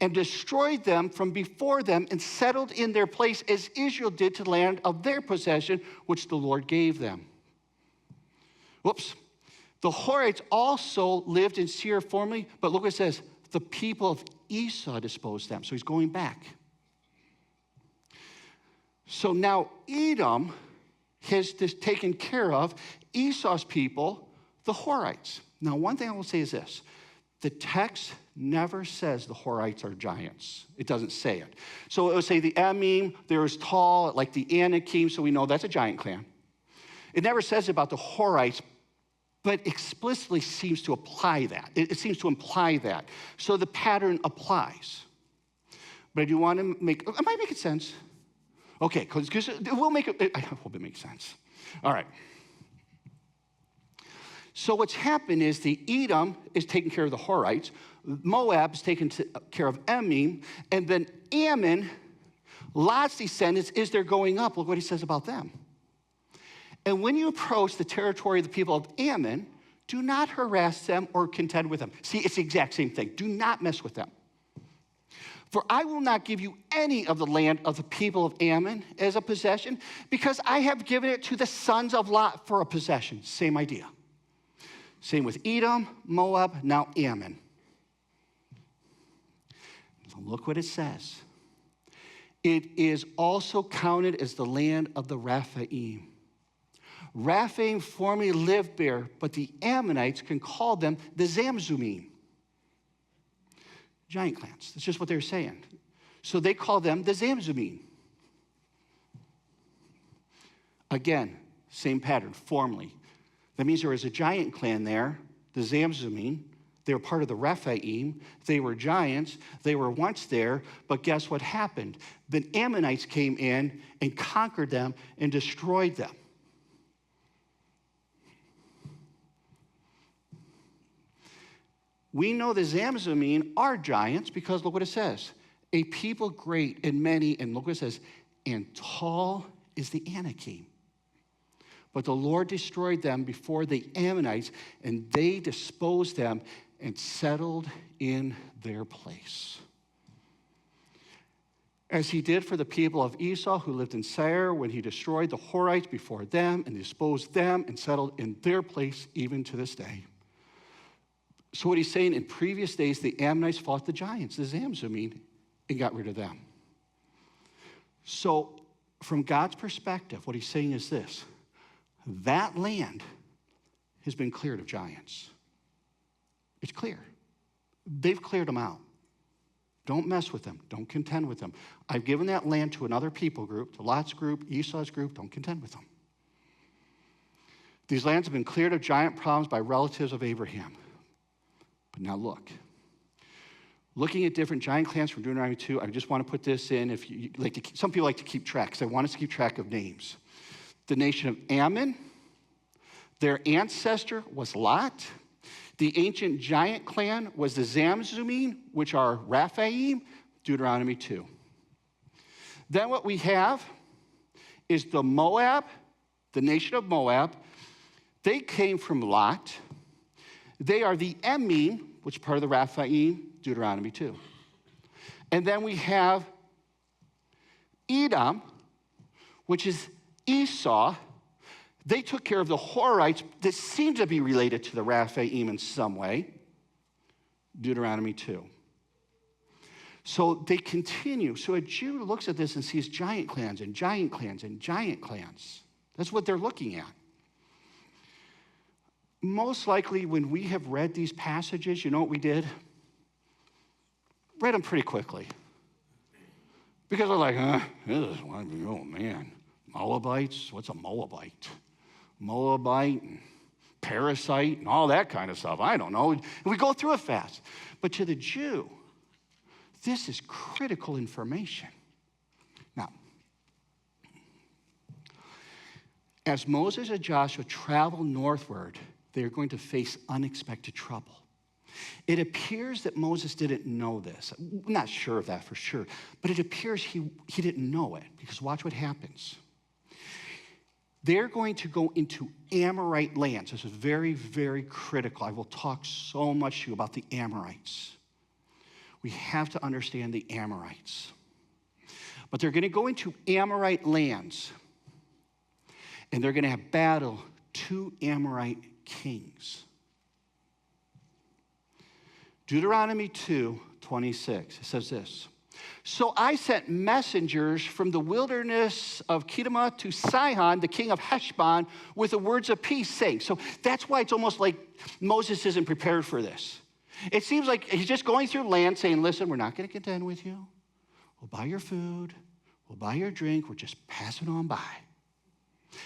Speaker 1: and destroyed them from before them and settled in their place as Israel did to the land of their possession, which the Lord gave them. Whoops. The Horites also lived in Seir formerly, but look what it says. The people of Esau disposed them. So he's going back. So now Edom has taken care of Esau's people, the Horites. Now, one thing I will say is this. The text never says the Horites are giants. It doesn't say it. So it would say the Emim, they're as tall, like the Anakim, so we know that's a giant clan. It never says about the Horites, but explicitly seems to apply that. It seems to imply that. So the pattern applies. But I do want to make, am I making sense? Okay, because it will make it, I hope it makes sense. All right. So what's happened is the Edom is taking care of the Horites, Moab is taking care of Emim, and then Ammon, Lot's descendants, is they're going up. Look what he says about them. And when you approach the territory of the people of Ammon, do not harass them or contend with them. See, it's the exact same thing. Do not mess with them. For I will not give you any of the land of the people of Ammon as a possession, because I have given it to the sons of Lot for a possession. Same idea. Same with Edom, Moab, now Ammon. So look what it says. It is also counted as the land of the Rephaim. Rephaim formerly lived there, but the Ammonites can call them the Zamzummim. Giant clans. That's just what they're saying. So they call them the Zamzummim. Again, same pattern, formerly. That means there was a giant clan there, the Zamzummim. They were part of the Rephaim. They were giants. They were once there, but guess what happened? The Ammonites came in and conquered them and destroyed them. We know the Zamzummim are giants because look what it says. A people great and many, and look what it says, and tall is the Anakim. But the Lord destroyed them before the Ammonites, and they disposed them and settled in their place. As he did for the people of Esau who lived in Seir when he destroyed the Horites before them and disposed them and settled in their place even to this day. So what he's saying, in previous days, the Ammonites fought the giants, the Zamzummim, and got rid of them. So from God's perspective, what he's saying is this. That land has been cleared of giants. It's clear. They've cleared them out. Don't mess with them. Don't contend with them. I've given that land to another people group, to Lot's group, Esau's group. Don't contend with them. These lands have been cleared of giant problems by relatives of Abraham. But now look. Looking at different giant clans from Deuteronomy 2, I just want to put this in. If you like to, some people like to keep track, because I want us to keep track of names. The nation of Ammon, their ancestor was Lot. The ancient giant clan was the Zamzummim, which are Rephaim, Deuteronomy 2. Then what we have is the Moab, the nation of Moab. They came from Lot. They are the Emim, which is part of the Rephaim, Deuteronomy 2. And then we have Edom, which is Esau. They took care of the Horites that seem to be related to the Rephaim in some way, Deuteronomy 2. So they continue. So a Jew looks at this and sees giant clans and giant clans and giant clans. That's what they're looking at. Most likely, when we have read these passages, you know what we did? Read them pretty quickly. Because we're like, this is one, oh man, Moabites? What's a Moabite? Moabite and parasite and all that kind of stuff. I don't know. And we go through it fast. But to the Jew, this is critical information. Now, as Moses and Joshua travel northward, they're going to face unexpected trouble. It appears that Moses didn't know this. I'm not sure of that for sure, but it appears he didn't know it, because watch what happens. They're going to go into Amorite lands. This is very, very critical. I will talk so much to you about the Amorites. We have to understand the Amorites. But they're going to go into Amorite lands, and they're going to have battle two Amorite kings. Deuteronomy 2:26, it says this. So I sent messengers from the wilderness of Kedemah to Sihon, the king of Heshbon, with the words of peace, saying. So that's why it's almost like Moses isn't prepared for this. It seems like he's just going through land saying, listen, we're not going to contend with you. We'll buy your food. We'll buy your drink. We're just passing on by.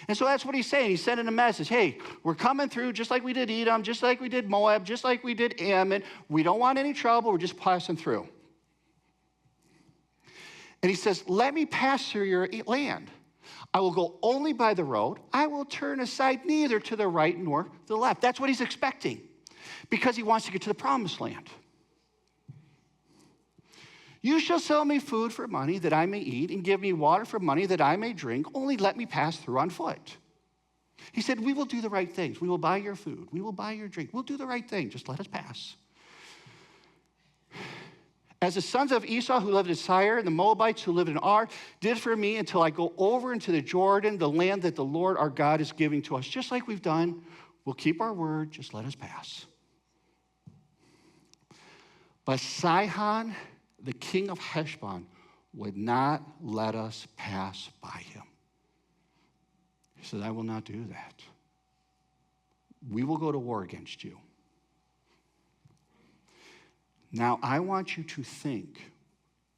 Speaker 1: And so that's what he's saying. He's sending a message. Hey, we're coming through just like we did Edom, just like we did Moab, just like we did Ammon. We don't want any trouble. We're just passing through. And he says, let me pass through your land. I will go only by the road. I will turn aside neither to the right nor the left. That's what he's expecting because he wants to get to the promised land. You shall sell me food for money that I may eat and give me water for money that I may drink. Only let me pass through on foot. He said, we will do the right things. We will buy your food. We will buy your drink. We'll do the right thing. Just let us pass. As the sons of Esau who lived in Seir and the Moabites who lived in Ar did for me until I go over into the Jordan, the land that the Lord our God is giving to us. Just like we've done, we'll keep our word. Just let us pass. But Sihon, the king of Heshbon, would not let us pass by him. He said, I will not do that. We will go to war against you. Now, I want you to think,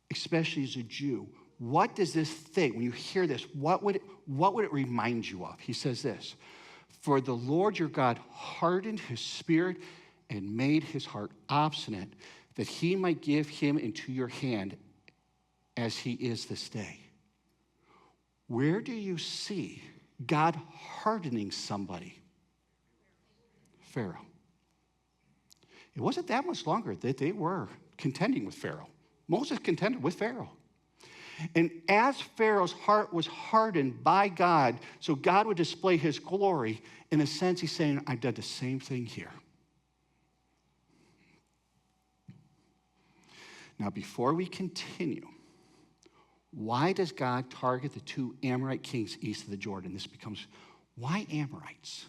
Speaker 1: especially as a Jew, what does this thing, when you hear this, what would it remind you of? He says this, for the Lord your God hardened his spirit and made his heart obstinate, that he might give him into your hand as he is this day. Where do you see God hardening somebody? Pharaoh. It wasn't that much longer that they were contending with Pharaoh. Moses contended with Pharaoh. And as Pharaoh's heart was hardened by God, so God would display his glory, in a sense, he's saying, I've done the same thing here. Now, before we continue, why does God target the two Amorite kings east of the Jordan? This becomes, why Amorites?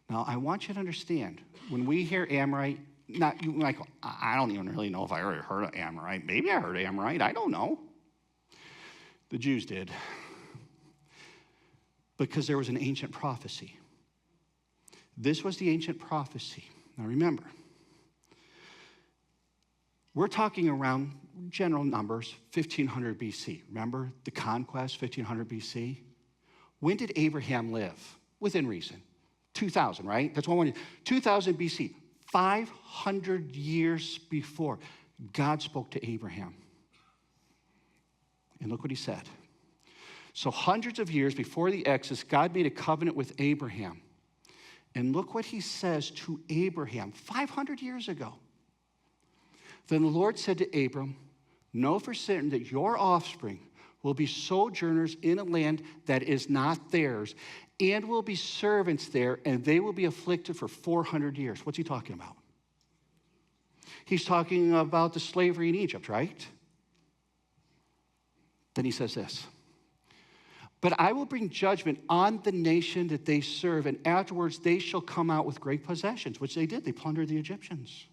Speaker 1: Now, I want you to understand, when we hear Amorite, you might go, I don't even really know if I ever heard of Amorite. Maybe I heard of Amorite. I don't know. The Jews did. Because there was an ancient prophecy. This was the ancient prophecy. Now, remember, we're talking around general numbers, 1500 BC. Remember the conquest, 1500 BC? When did Abraham live? Within reason. 2000, right? That's 2000 BC. 500 years before, God spoke to Abraham. And look what he said. So hundreds of years before the Exodus, God made a covenant with Abraham. And look what he says to Abraham 500 years ago. Then the Lord said to Abram, know for certain that your offspring will be sojourners in a land that is not theirs, and will be servants there, and they will be afflicted for 400 years. What's he talking about? He's talking about the slavery in Egypt, right? Then he says this, but I will bring judgment on the nation that they serve, and afterwards they shall come out with great possessions, which they did. They plundered the Egyptians.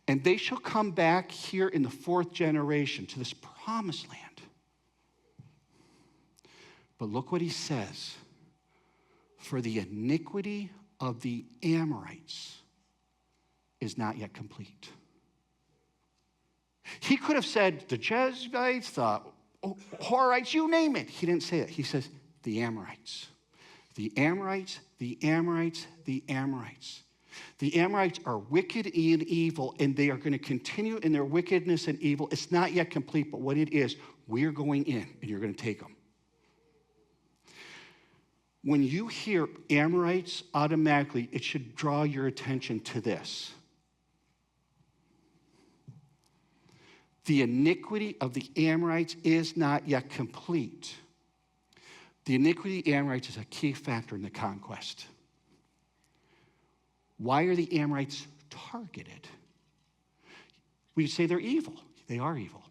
Speaker 1: And they shall come back here in the fourth generation to this promised land. But look what he says. For the iniquity of the Amorites is not yet complete. He could have said the Jebusites, the Horites, you name it. He didn't say it. He says the Amorites. The Amorites, the Amorites, the Amorites. The Amorites are wicked and evil, and they are going to continue in their wickedness and evil. It's not yet complete, but what it is, we're going in, and you're going to take them. When you hear Amorites, automatically, it should draw your attention to this. The iniquity of the Amorites is not yet complete. The iniquity of the Amorites is a key factor in the conquest. Why are the Amorites targeted? We say they're evil. They are evil.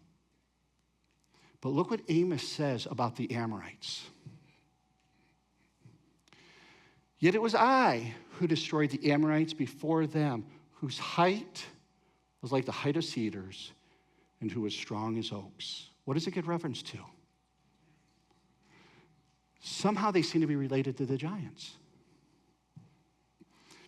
Speaker 1: But look what Amos says about the Amorites. Yet it was I who destroyed the Amorites before them, whose height was like the height of cedars, and who was strong as oaks. What does it get reference to? Somehow they seem to be related to the giants.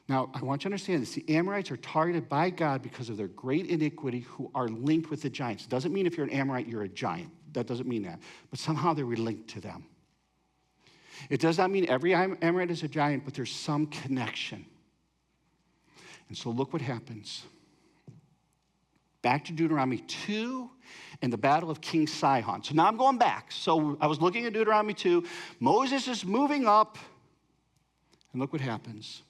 Speaker 1: Now, I want you to understand this. The Amorites are targeted by God because of their great iniquity who are linked with the giants. It doesn't mean if you're an Amorite, you're a giant. That doesn't mean that. But somehow they're linked to them. It does not mean every Amorite is a giant, but there's some connection. And so look what happens. Back to Deuteronomy 2 and the battle of King Sihon. So now I'm going back. So I was looking at Deuteronomy 2. Moses is moving up. And look what happens.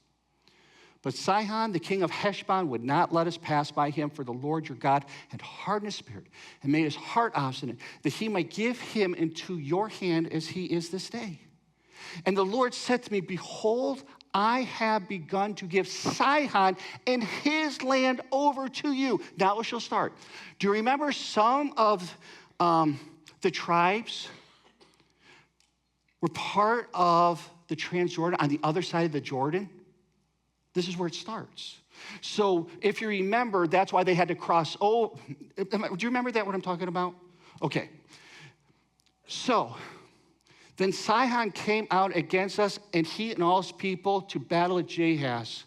Speaker 1: But Sihon, the king of Heshbon, would not let us pass by him, for the Lord your God had hardened his spirit and made his heart obstinate, that he might give him into your hand as he is this day. And the Lord said to me, behold, I have begun to give Sihon and his land over to you. Now we shall start. Do you remember some of the tribes were part of the Transjordan on the other side of the Jordan? This is where it starts. So if you remember, that's why they had to cross. Oh, do you remember that, what I'm talking about? Okay. So then Sihon came out against us, and he and all his people to battle at Jahaz.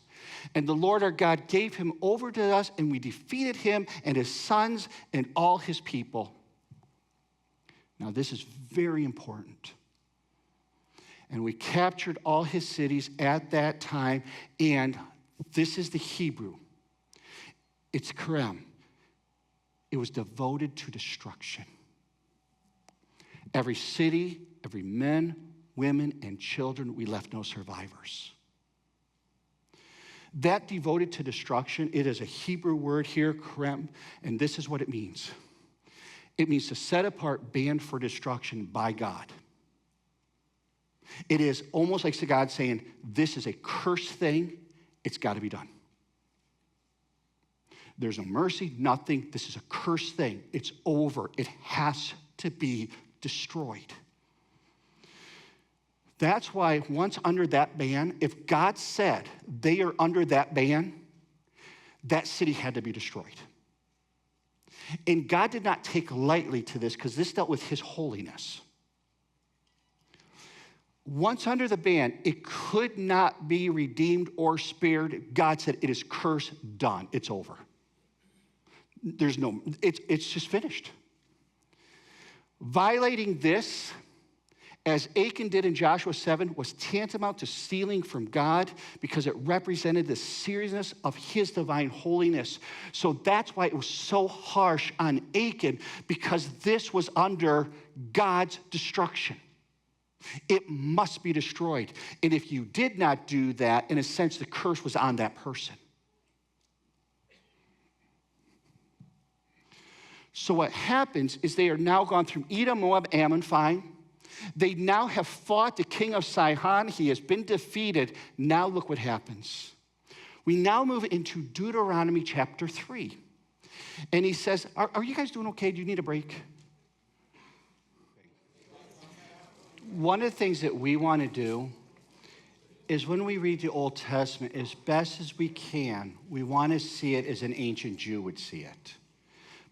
Speaker 1: And the Lord our God gave him over to us, and we defeated him and his sons and all his people. Now this is very important. And we captured all his cities at that time, and this is the Hebrew. It's Kerem. It was devoted to destruction. Every city, every men, women, and children, we left no survivors. That devoted to destruction, it is a Hebrew word here, Kerem, and this is what it means. It means to set apart, banned for destruction by God. It is almost like God saying, this is a cursed thing. It's got to be done. There's no mercy, nothing. This is a cursed thing. It's over. It has to be destroyed. That's why once under that ban, if God said they are under that ban, that city had to be destroyed. And God did not take lightly to this because this dealt with his holiness. Once under the ban, it could not be redeemed or spared. God said, it is cursed, done, it's over. It's just finished. Violating this, as Achan did in Joshua 7, was tantamount to stealing from God because it represented the seriousness of his divine holiness. So that's why it was so harsh on Achan, because this was under God's destruction. It must be destroyed. And if you did not do that, in a sense, the curse was on that person. So what happens is they are now gone through Edom, Moab, Ammon, fine. They now have fought the king of Sihon. He has been defeated. Now look what happens. We now move into Deuteronomy chapter 3. And he says, are you guys doing okay? Do you need a break? One of the things that we want to do is when we read the Old Testament, as best as we can, we want to see it as an ancient Jew would see it.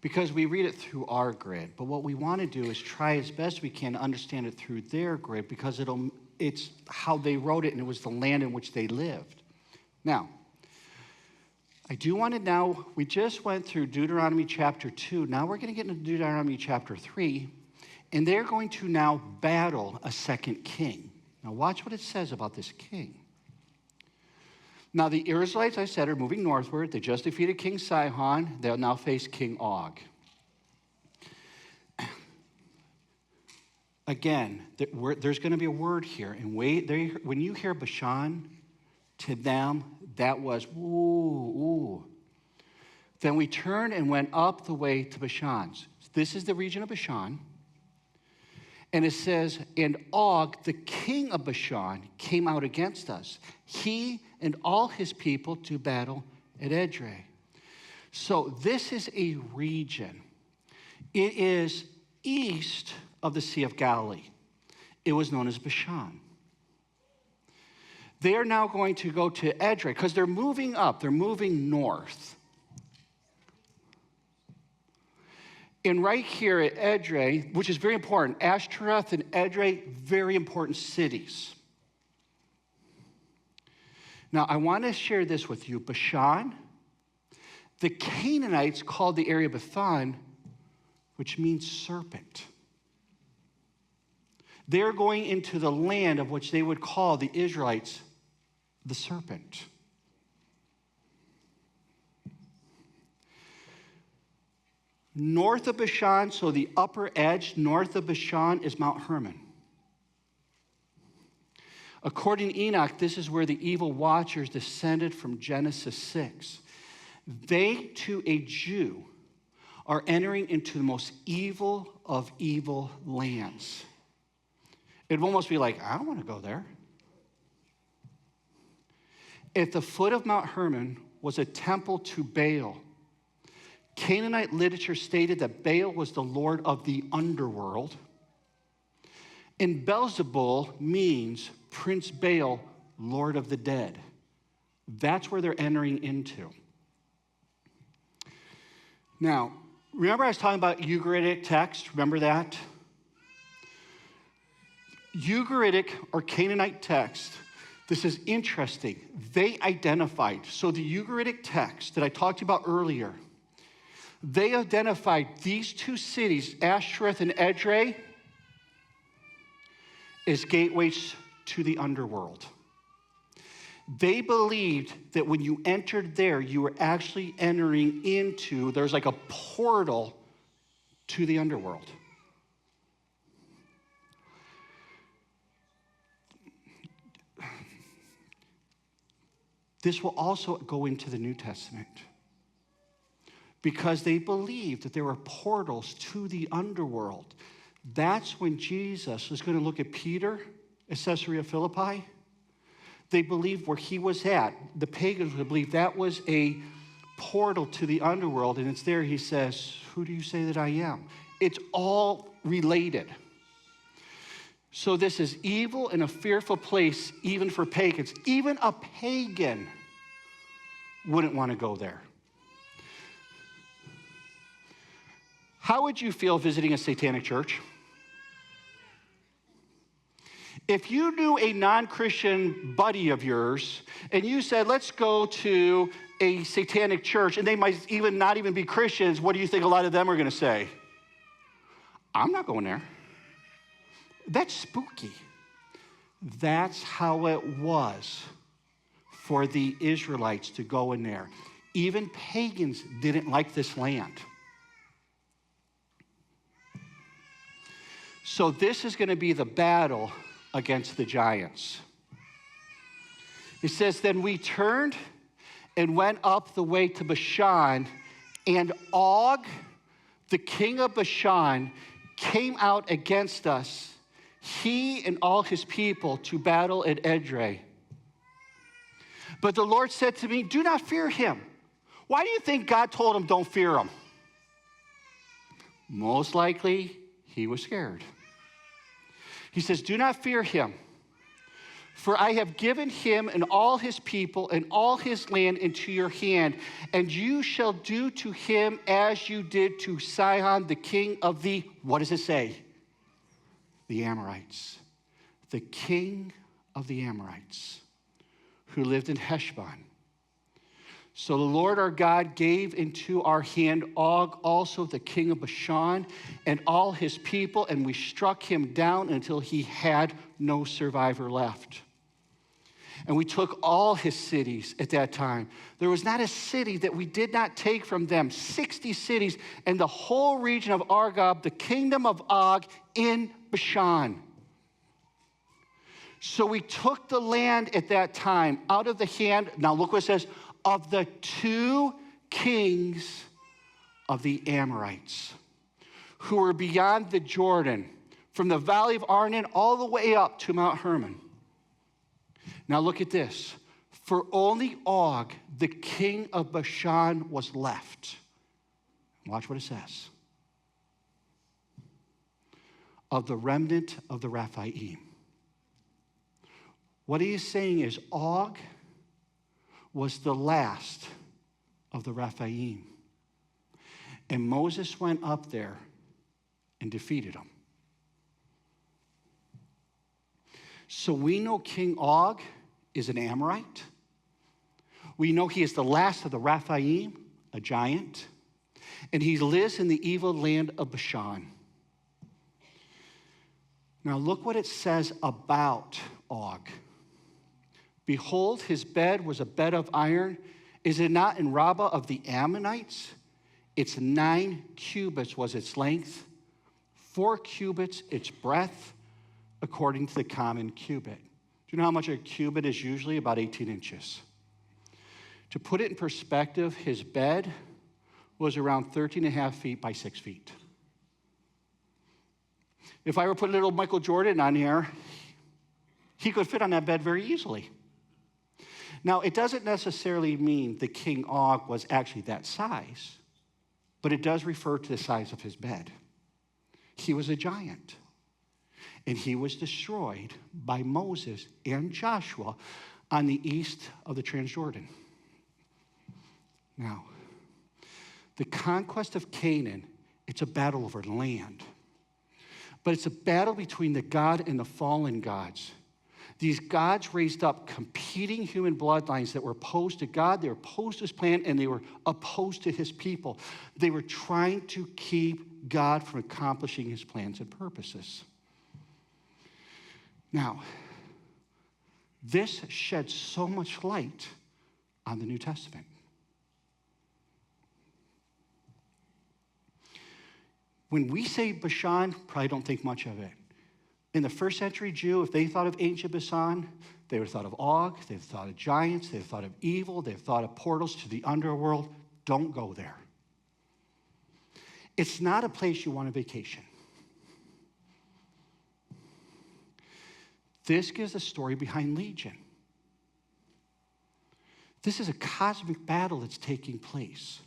Speaker 1: Because we read it through our grid. But what we want to do is try as best we can to understand it through their grid, because it's how they wrote it, and it was the land in which they lived. Now, I do want to now, we just went through Deuteronomy chapter 2. Now we're going to get into Deuteronomy chapter 3. And they're going to now battle a second king. Now watch what it says about this king. Now the Israelites, I said, are moving northward. They just defeated King Sihon. They'll now face King Og. Again, there's going to be a word here. And when you hear Bashan, to them, that was, ooh. Then we turned and went up the way to Bashan. This is the region of Bashan. And it says, and Og, the king of Bashan, came out against us, he and all his people, to battle at Edrei. So this is a region. It is east of the Sea of Galilee. It was known as Bashan. They are now going to go to Edrei because they're moving up. They're moving north. And right here at Edrei, which is very important, Ashtaroth and Edrei, very important cities. Now, I want to share this with you. Bashan, the Canaanites called the area Bethan, which means serpent. They're going into the land of which they would call the Israelites the serpent. North of Bashan, so the upper edge north of Bashan is Mount Hermon. According to Enoch, this is where the evil watchers descended from Genesis 6. They, to a Jew, are entering into the most evil of evil lands. It'd almost be like, I don't want to go there. At the foot of Mount Hermon was a temple to Baal. Canaanite literature stated that Baal was the lord of the underworld. And Beelzebul means Prince Baal, Lord of the Dead. That's where they're entering into. Now, remember I was talking about Ugaritic text? Remember that? Ugaritic or Canaanite text, this is interesting. They identified, so the Ugaritic text that I talked about earlier, they identified these two cities, Ashtoreth and Edrei, as gateways to the underworld. They believed that when you entered there, you were actually entering into, there's like a portal to the underworld. This will also go into the New Testament because they believed that there were portals to the underworld. That's when Jesus was going to look at Peter at Caesarea Philippi. They believed where he was at. The pagans would believe that was a portal to the underworld, and it's there he says, who do you say that I am? It's all related. So this is evil and a fearful place even for pagans. Even a pagan wouldn't want to go there. How would you feel visiting a satanic church? If you knew a non-Christian buddy of yours and you said, let's go to a satanic church, and they might even not even be Christians, what do you think a lot of them are going to say? I'm not going there. That's spooky. That's how it was for the Israelites to go in there. Even pagans didn't like this land. So this is going to be the battle against the giants. It says, then we turned and went up the way to Bashan, and Og, the king of Bashan, came out against us, he and all his people, to battle at Edrei. But the Lord said to me, do not fear him. Why do you think God told him don't fear him? Most likely, he was scared. He says, do not fear him, for I have given him and all his people and all his land into your hand, and you shall do to him as you did to Sihon, the king of the, what does it say? The Amorites. The king of the Amorites, who lived in Heshbon. So the Lord our God gave into our hand Og, also the king of Bashan, and all his people, and we struck him down until he had no survivor left. And we took all his cities at that time. There was not a city that we did not take from them, 60 cities, and the whole region of Argob, the kingdom of Og, in Bashan. So we took the land at that time out of the hand, now look what it says, of the two kings of the Amorites, who were beyond the Jordan, from the valley of Arnon all the way up to Mount Hermon. Now look at this. For only Og, the king of Bashan, was left. Watch what it says. Of the remnant of the Rephaim. What he is saying is Og was the last of the Rephaim. And Moses went up there and defeated him. So we know King Og is an Amorite. We know he is the last of the Rephaim, a giant, and he lives in the evil land of Bashan. Now look what it says about Og. Behold, his bed was a bed of iron. Is it not in Rabbah of the Ammonites? Its 9 cubits was its length, 4 cubits its breadth, according to the common cubit. Do you know how much a cubit is usually? About 18 inches. To put it in perspective, his bed was around 13 and a half feet by 6 feet. If I were to put a little Michael Jordan on here, he could fit on that bed very easily. Now, it doesn't necessarily mean the King Og was actually that size, but it does refer to the size of his bed. He was a giant, and he was destroyed by Moses and Joshua on the east of the Transjordan. Now, the conquest of Canaan, it's a battle over land, but it's a battle between the God and the fallen gods. These gods raised up competing human bloodlines that were opposed to God, they were opposed to his plan, and they were opposed to his people. They were trying to keep God from accomplishing his plans and purposes. Now, this sheds so much light on the New Testament. When we say Bashan, probably don't think much of it. In the first century Jew, if they thought of ancient Bashan, they would have thought of Og, they would have thought of giants, they would have thought of evil, they would have thought of portals to the underworld. Don't go there. It's not a place you want to vacation. This gives the story behind Legion. This is a cosmic battle that's taking place.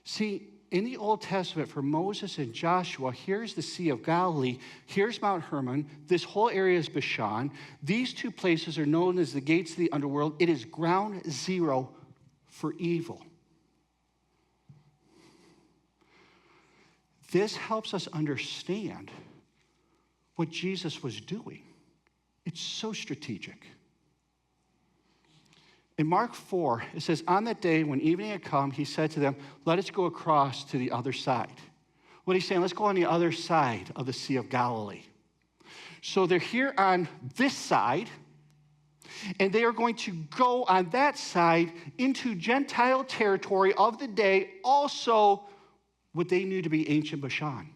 Speaker 1: See, in the Old Testament, for Moses and Joshua, here's the Sea of Galilee, here's Mount Hermon, this whole area is Bashan. These two places are known as the gates of the underworld. It is ground zero for evil. This helps us understand what Jesus was doing. It's so strategic. In Mark 4, it says, on that day when evening had come, he said to them, let us go across to the other side. What he's saying, let's go on the other side of the Sea of Galilee. So they're here on this side, and they are going to go on that side into Gentile territory of the day, also what they knew to be ancient Bashan.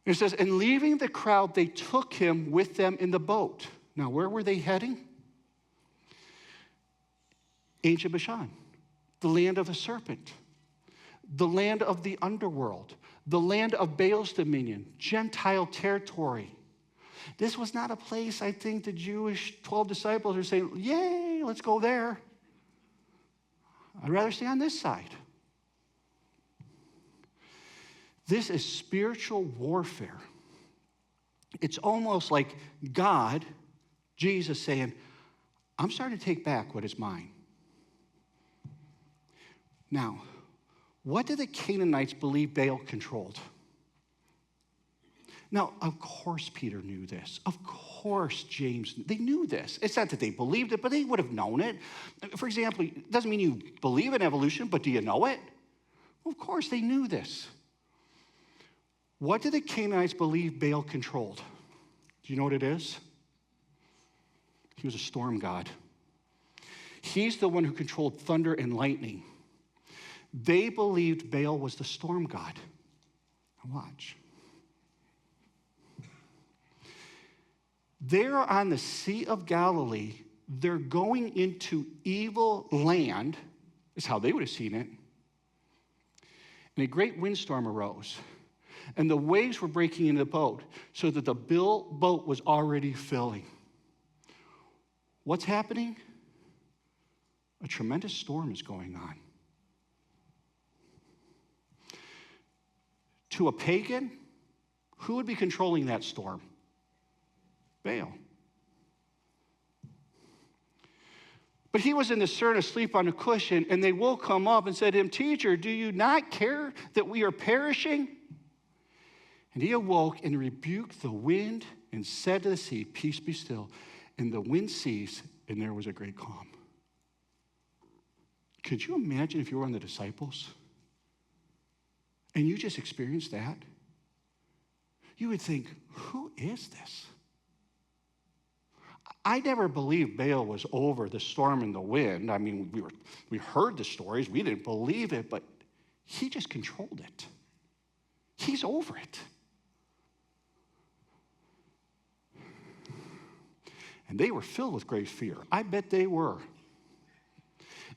Speaker 1: It says, and leaving the crowd, they took him with them in the boat. Now, where were they heading? Ancient Bashan, the land of the serpent, the land of the underworld, the land of Baal's dominion, Gentile territory. This was not a place, I think, the Jewish 12 disciples are saying, yay, let's go there. I'd rather stay on this side. This is spiritual warfare. It's almost like God, Jesus saying, I'm starting to take back what is mine. Now, what did the Canaanites believe Baal controlled? Now, of course Peter knew this. Of course James, they knew this. It's not that they believed it, but they would have known it. For example, it doesn't mean you believe in evolution, but do you know it? Well, of course they knew this. What did the Canaanites believe Baal controlled? Do you know what it is? He was a storm god. He's the one who controlled thunder and lightning. They believed Baal was the storm god. Now watch. They're on the Sea of Galilee. They're going into evil land, is how they would have seen it. And a great windstorm arose. And the waves were breaking into the boat so that the boat was already filling. What's happening? A tremendous storm is going on. To a pagan, who would be controlling that storm? Baal. But he was in the stern asleep on a cushion, and they woke him up and said to him, Teacher, do you not care that we are perishing? And he awoke and rebuked the wind and said to the sea, peace be still. And the wind ceased, and there was a great calm. Could you imagine if you were one of the disciples and you just experienced that? You would think, who is this? I never believed Baal was over the storm and the wind. I mean, we heard the stories. We didn't believe it, but he just controlled it. He's over it. And they were filled with great fear. I bet they were.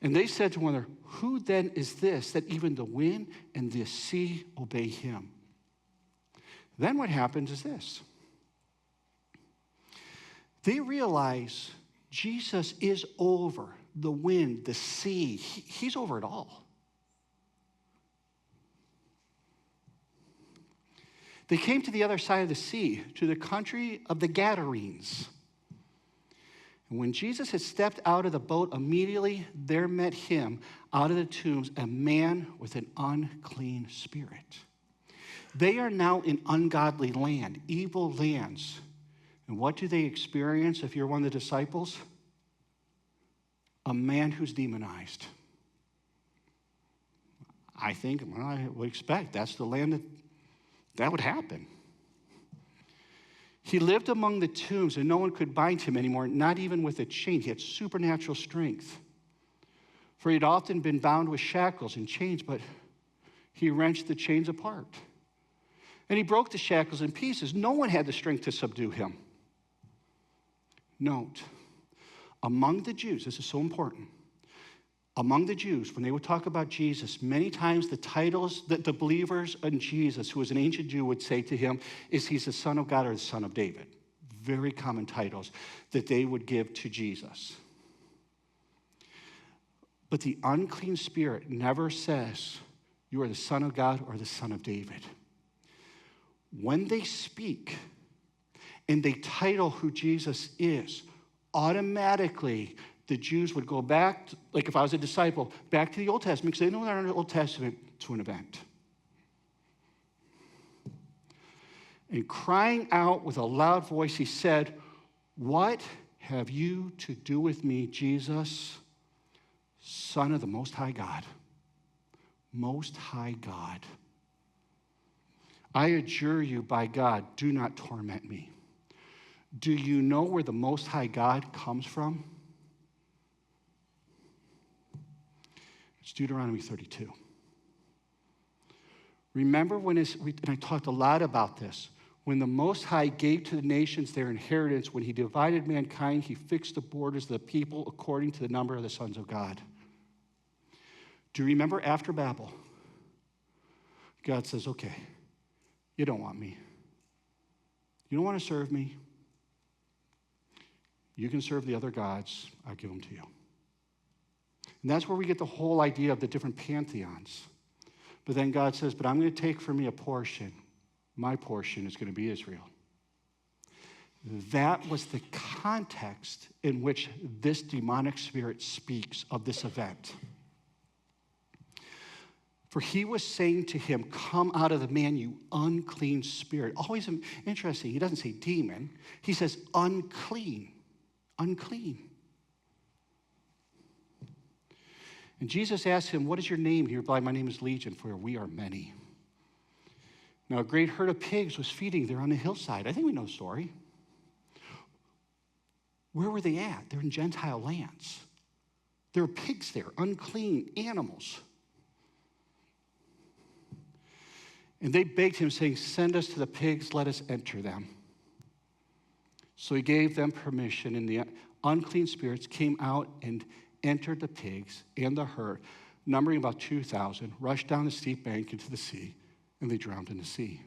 Speaker 1: And they said to one another, who then is this that even the wind and the sea obey him? Then what happens is this. They realize Jesus is over the wind, the sea. He's over it all. They came to the other side of the sea, to the country of the Gadarenes. And when Jesus had stepped out of the boat, immediately there met him out of the tombs a man with an unclean spirit. They are now in ungodly land, evil lands. And what do they experience if you're one of the disciples? A man who's demonized. I think, well, I would expect that's the land that would happen. He lived among the tombs, and no one could bind him anymore, not even with a chain. He had supernatural strength. For he had often been bound with shackles and chains, but he wrenched the chains apart. And he broke the shackles in pieces. No one had the strength to subdue him. Note, among the Jews, this is so important. Among the Jews, when they would talk about Jesus, many times the titles that the believers in Jesus, who was an ancient Jew, would say to him is he's the Son of God or the Son of David. Very common titles that they would give to Jesus. But the unclean spirit never says you are the Son of God or the Son of David. When they speak and they title who Jesus is, automatically the Jews would go back, like if I was a disciple, back to the Old Testament, because they know they're in the Old Testament, to an event. And crying out with a loud voice, he said, what have you to do with me, Jesus, Son of the Most High God? Most High God. I adjure you by God, do not torment me. Do you know where the Most High God comes from? It's Deuteronomy 32. Remember and I talked a lot about this, when the Most High gave to the nations their inheritance, when he divided mankind, he fixed the borders of the people according to the number of the sons of God. Do you remember after Babel? God says, okay, you don't want me. You don't want to serve me. You can serve the other gods. I'll give them to you. And that's where we get the whole idea of the different pantheons. But then God says, but I'm going to take for me a portion. My portion is going to be Israel. That was the context in which this demonic spirit speaks of this event. For he was saying to him, come out of the man, you unclean spirit. Always interesting. He doesn't say demon. He says unclean. Unclean. And Jesus asked him, what is your name? He replied, my name is Legion, for we are many. Now, a great herd of pigs was feeding there on the hillside. I think we know the story. Where were they at? They're in Gentile lands. There were pigs there, unclean animals. And they begged him, saying, send us to the pigs, let us enter them. So he gave them permission, and the unclean spirits came out and entered the pigs and the herd, numbering about 2,000, rushed down the steep bank into the sea, and they drowned in the sea.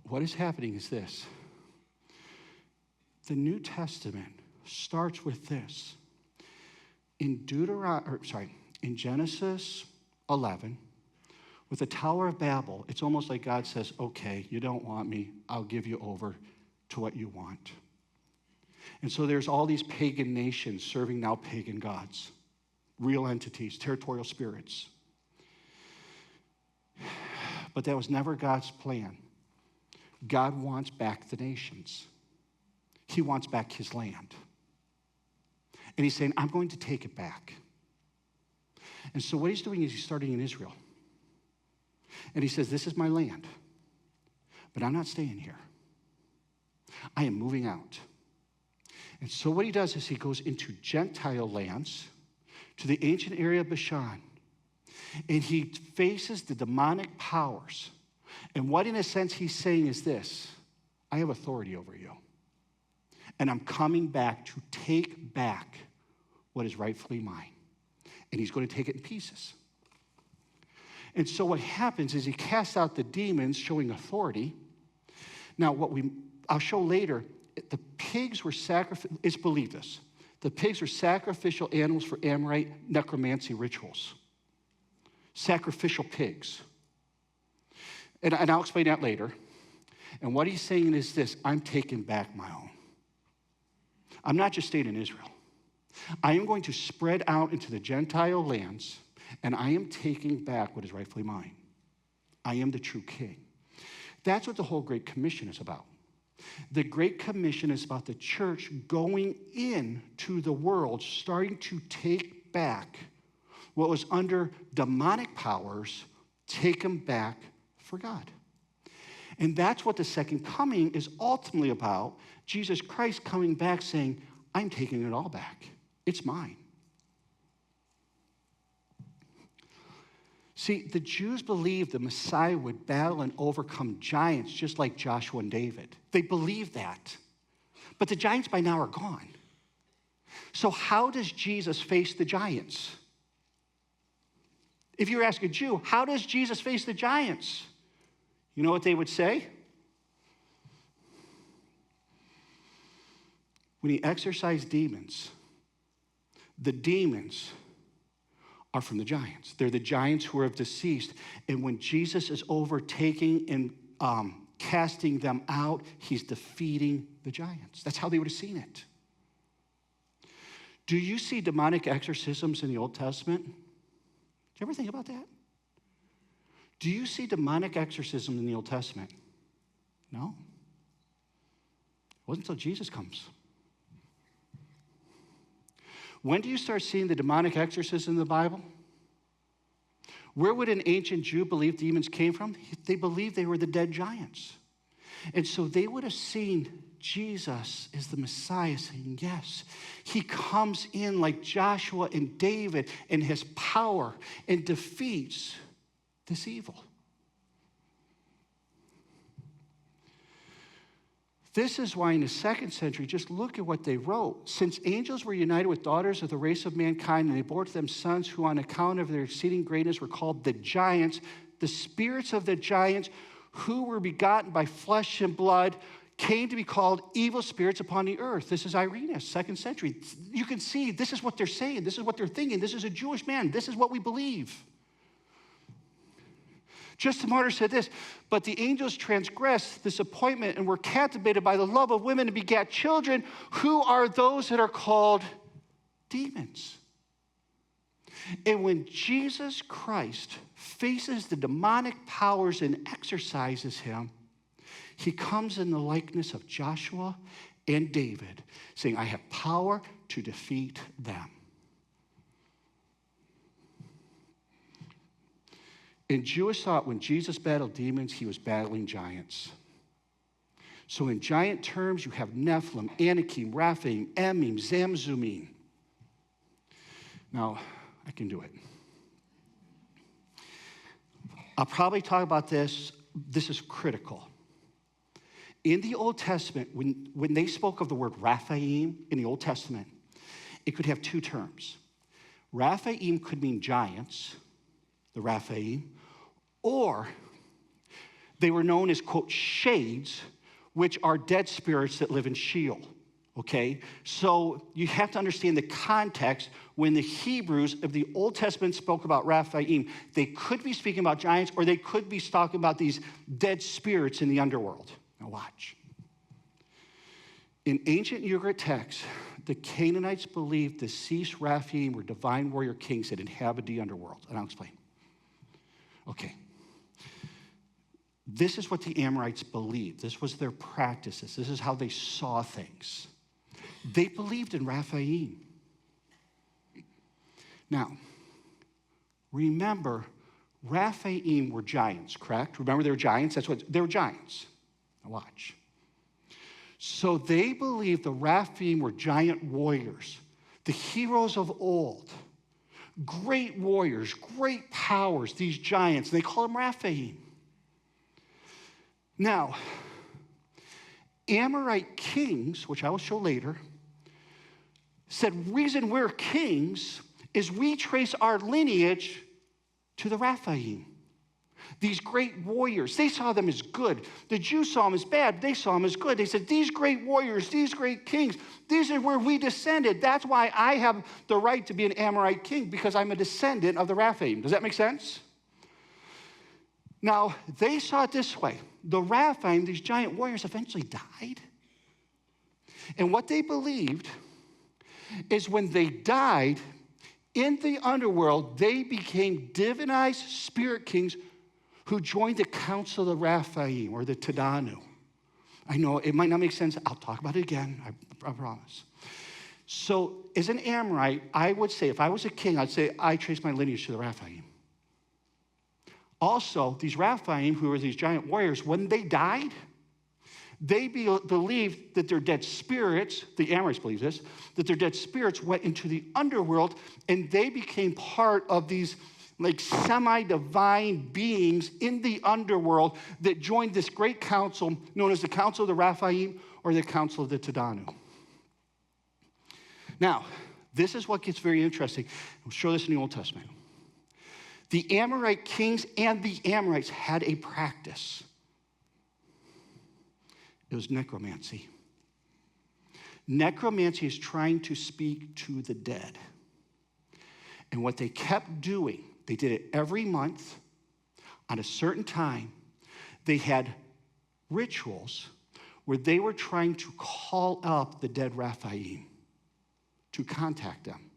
Speaker 1: What is happening is this. The New Testament starts with this. In Genesis 11, with the Tower of Babel, it's almost like God says, okay, you don't want me, I'll give you over to what you want. And so there's all these pagan nations serving now pagan gods, real entities, territorial spirits. But that was never God's plan. God wants back the nations. He wants back his land. And he's saying, I'm going to take it back. And so what he's doing is he's starting in Israel. And he says, this is my land, but I'm not staying here. I am moving out. And so what he does is he goes into Gentile lands, to the ancient area of Bashan, and he faces the demonic powers. And what, in a sense, he's saying is this: I have authority over you. And I'm coming back to take back what is rightfully mine. And he's going to take it in pieces. And so what happens is he casts out the demons, showing authority. Now, I'll show later, the pigs were sacrificial. It's believed this. The pigs were sacrificial animals for Amorite necromancy rituals. Sacrificial pigs. And I'll explain that later. And what he's saying is this: I'm taking back my own. I'm not just staying in Israel. I am going to spread out into the Gentile lands, and I am taking back what is rightfully mine. I am the true king. That's what the whole Great Commission is about. The Great Commission is about the church going into the world, starting to take back what was under demonic powers, take them back for God. And that's what the second coming is ultimately about. Jesus Christ coming back saying, I'm taking it all back. It's mine. See, the Jews believed the Messiah would battle and overcome giants just like Joshua and David. They believed that. But the giants by now are gone. So how does Jesus face the giants? If you were asking a Jew, how does Jesus face the giants? You know what they would say? When he exorcised demons, the demons are from the giants. They're the giants who are deceased. And when Jesus is overtaking and casting them out, he's defeating the giants. That's how they would have seen it. Do you see demonic exorcisms in the Old Testament? Do you ever think about that? Do you see demonic exorcism in the Old Testament? No. It wasn't until Jesus comes. When do you start seeing the demonic exorcism in the Bible? Where would an ancient Jew believe demons came from? They believed they were the dead giants. And so they would have seen Jesus as the Messiah, saying, yes, he comes in like Joshua and David in his power and defeats this evil. This is why in the 2nd century, just look at what they wrote. Since angels were united with daughters of the race of mankind, and they bore to them sons who on account of their exceeding greatness were called the giants, the spirits of the giants who were begotten by flesh and blood came to be called evil spirits upon the earth. This is Irenaeus, 2nd century. You can see this is what they're saying. This is what they're thinking. This is a Jewish man. This is what we believe. Justin Martyr said this: but the angels transgressed this appointment and were captivated by the love of women and begat children, who are those that are called demons. And when Jesus Christ faces the demonic powers and exorcises him, he comes in the likeness of Joshua and David, saying, I have power to defeat them. In Jewish thought, when Jesus battled demons, he was battling giants. So in giant terms, you have Nephilim, Anakim, Raphaim, Emim, Zamzumim. Now, I can do it. I'll probably talk about this. This is critical. In the Old Testament, when they spoke of the word Raphaim in the Old Testament, it could have two terms. Raphaim could mean giants, the Raphaim, or they were known as, quote, shades, which are dead spirits that live in Sheol, okay? So you have to understand the context. When the Hebrews of the Old Testament spoke about Raphaim, they could be speaking about giants, or they could be talking about these dead spirits in the underworld. Now watch. In ancient Ugaritic texts, the Canaanites believed the deceased Raphaim were divine warrior kings that inhabited the underworld. And I'll explain. Okay. This is what the Amorites believed. This was their practices. This is how they saw things. They believed in Raphaim. Now, remember, Raphaim were giants, correct? Remember they were giants? They were giants. Now watch. So they believed the Raphaim were giant warriors, the heroes of old, great warriors, great powers, these giants. They call them Raphaim. Now, Amorite kings, which I will show later, said reason we're kings is we trace our lineage to the Raphaim. These great warriors, they saw them as good. The Jews saw them as bad. They saw them as good. They said, these great warriors, these great kings, these are where we descended. That's why I have the right to be an Amorite king, because I'm a descendant of the Raphaim. Does that make sense? Now, they saw it this way. The Raphaim, these giant warriors, eventually died. And what they believed is when they died, in the underworld, they became divinized spirit kings who joined the council of the Raphaim, or the Tadanu. I know it might not make sense. I'll talk about it again, I promise. So as an Amorite, I would say, if I was a king, I'd say, I trace my lineage to the Raphaim. Also, these Raphaim, who were these giant warriors, when they died, they believed that their dead spirits, the Amorites believed this, that their dead spirits went into the underworld, and they became part of these like semi-divine beings in the underworld that joined this great council known as the Council of the Raphaim or the Council of the Tadanu. Now, this is what gets very interesting. We'll show this in the Old Testament. The Amorite kings and the Amorites had a practice. It was necromancy. Necromancy is trying to speak to the dead. And what they kept doing, they did it every month on a certain time. They had rituals where they were trying to call up the dead Raphaim to contact them.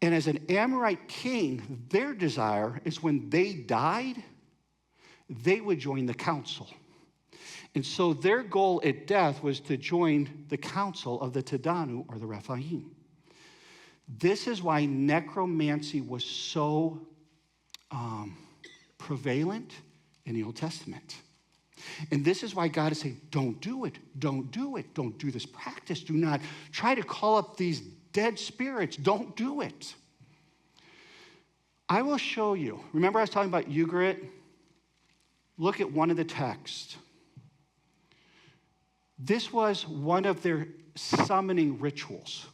Speaker 1: And as an Amorite king, their desire is when they died, they would join the council. And so their goal at death was to join the council of the Tadanu or the Raphaim. This is why necromancy was so prevalent in the Old Testament. And this is why God is saying, don't do it, don't do it, don't do this practice. Do not try to call up these dead spirits. Don't do it. I will show you. Remember I was talking about Ugarit? Look at one of the texts. This was one of their summoning rituals.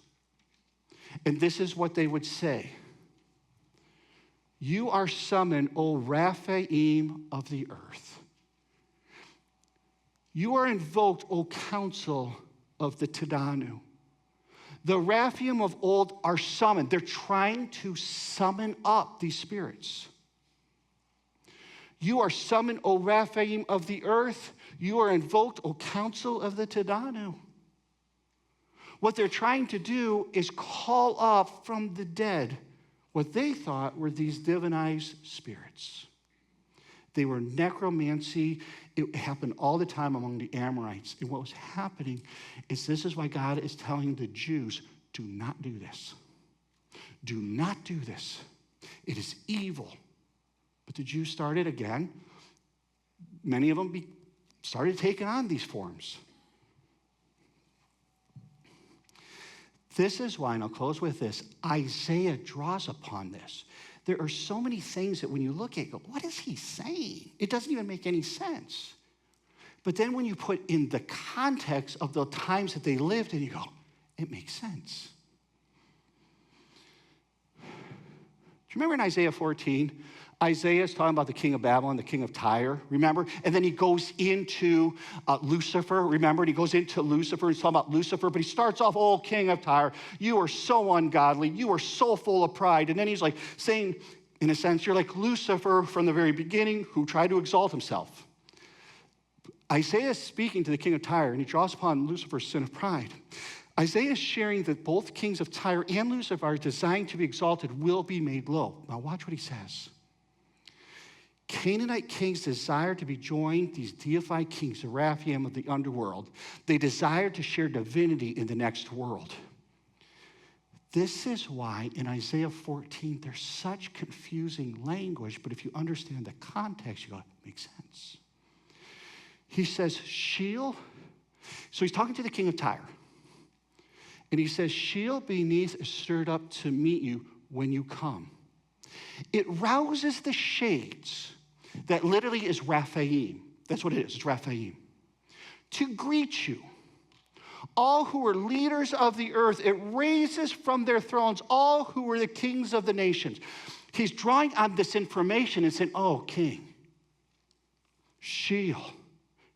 Speaker 1: And this is what they would say. You are summoned, O Raphaim of the earth. You are invoked, O council of the Tadanu. The Raphaim of old are summoned. They're trying to summon up these spirits. You are summoned, O Raphaim of the earth. You are invoked, O council of the Tadanu. What they're trying to do is call up from the dead what they thought were these divinized spirits. They were necromancy. It happened all the time among the Amorites. And what was happening is this is why God is telling the Jews, do not do this. Do not do this. It is evil. But the Jews started again. Many of them started taking on these forms. This is why, and I'll close with this, Isaiah draws upon this. There are so many things that when you look at it, go, what is he saying? It doesn't even make any sense. But then when you put in the context of the times that they lived, and you go, it makes sense. Do you remember in Isaiah 14, Isaiah is talking about the king of Babylon, the king of Tyre, remember? And then he goes into Lucifer, remember? And he goes into Lucifer, he's talking about Lucifer, but he starts off, oh, king of Tyre, you are so ungodly, you are so full of pride. And then he's like saying, in a sense, you're like Lucifer from the very beginning who tried to exalt himself. Isaiah is speaking to the king of Tyre, and he draws upon Lucifer's sin of pride. Isaiah is sharing that both kings of Tyre and Lucifer are designed to be exalted will be made low. Now watch what he says. Canaanite kings desire to be joined, these deified kings, the Raphaim of the underworld. They desire to share divinity in the next world. This is why in Isaiah 14, there's such confusing language, but if you understand the context, you go, it makes sense. He says, Sheol. So he's talking to the king of Tyre. And he says, Sheol beneath is stirred up to meet you when you come. It rouses the shades. That literally is Raphaim. That's what it is. It's Raphaim. To greet you. All who are leaders of the earth. It raises from their thrones all who are the kings of the nations. He's drawing on this information and saying, oh, king, Sheol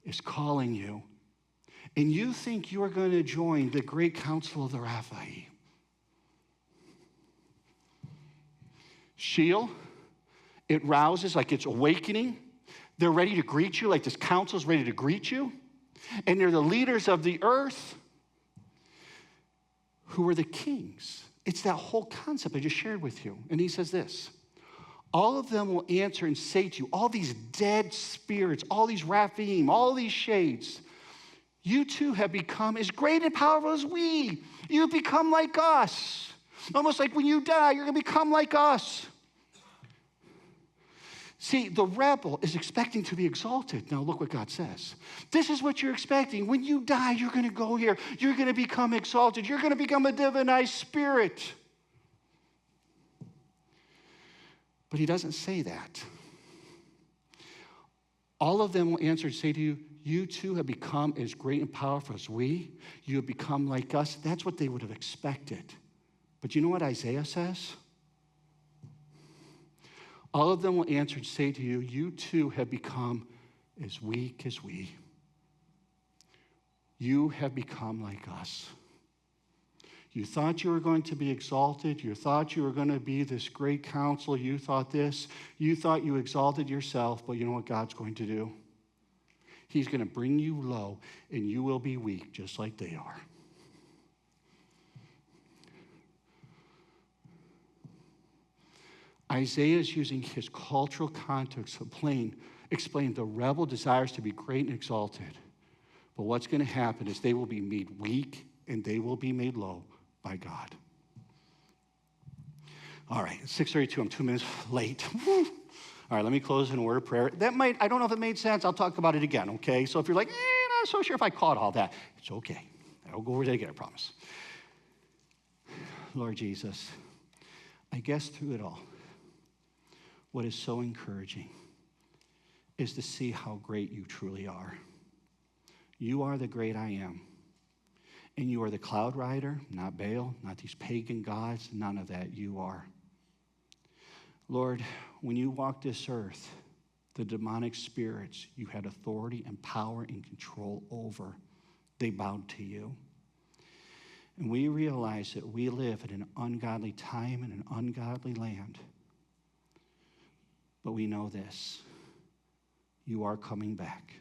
Speaker 1: is calling you. And you think you are going to join the great council of the Raphaim. Sheol, it rouses, like it's awakening. They're ready to greet you, like this council's ready to greet you. And they're the leaders of the earth who are the kings. It's that whole concept I just shared with you. And he says this, all of them will answer and say to you, all these dead spirits, all these Raphaim, all these shades, you too have become as great and powerful as we. You've become like us. Almost like when you die, you're going to become like us. See, the rebel is expecting to be exalted. Now, look what God says. This is what you're expecting. When you die, you're going to go here. You're going to become exalted. You're going to become a divinized spirit. But he doesn't say that. All of them will answer and say to you, you too have become as great and powerful as we. You have become like us. That's what they would have expected. But you know what Isaiah says? All of them will answer and say to you, you too have become as weak as we. You have become like us. You thought you were going to be exalted. You thought you were going to be this great counsel. You thought this. You thought you exalted yourself, but you know what God's going to do? He's going to bring you low, and you will be weak just like they are. Isaiah is using his cultural context to explain the rebel desires to be great and exalted. But what's going to happen is they will be made weak and they will be made low by God. All right, it's 6:32. I'm 2 minutes late. All right, let me close in a word of prayer. I don't know if it made sense. I'll talk about it again, okay? So if you're like, not so sure if I caught all that, it's okay. I'll go over it again, I promise. Lord Jesus, I guess through it all, what is so encouraging is to see how great you truly are. You are the great I am. And you are the cloud rider, not Baal, not these pagan gods, none of that. You are. Lord, when you walked this earth, the demonic spirits you had authority and power and control over, they bowed to you. And we realize that we live in an ungodly time and an ungodly land. But we know this, you are coming back,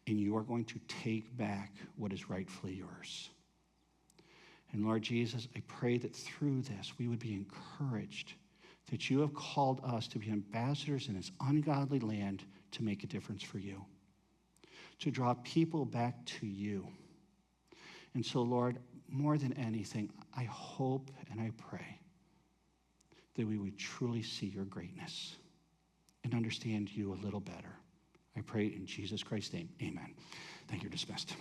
Speaker 1: and you are going to take back what is rightfully yours. And Lord Jesus, I pray that through this, we would be encouraged that you have called us to be ambassadors in this ungodly land to make a difference for you, to draw people back to you. And so, Lord, more than anything, I hope and I pray that we would truly see your greatness and understand you a little better. I pray in Jesus Christ's name, amen. Thank you, dismissed.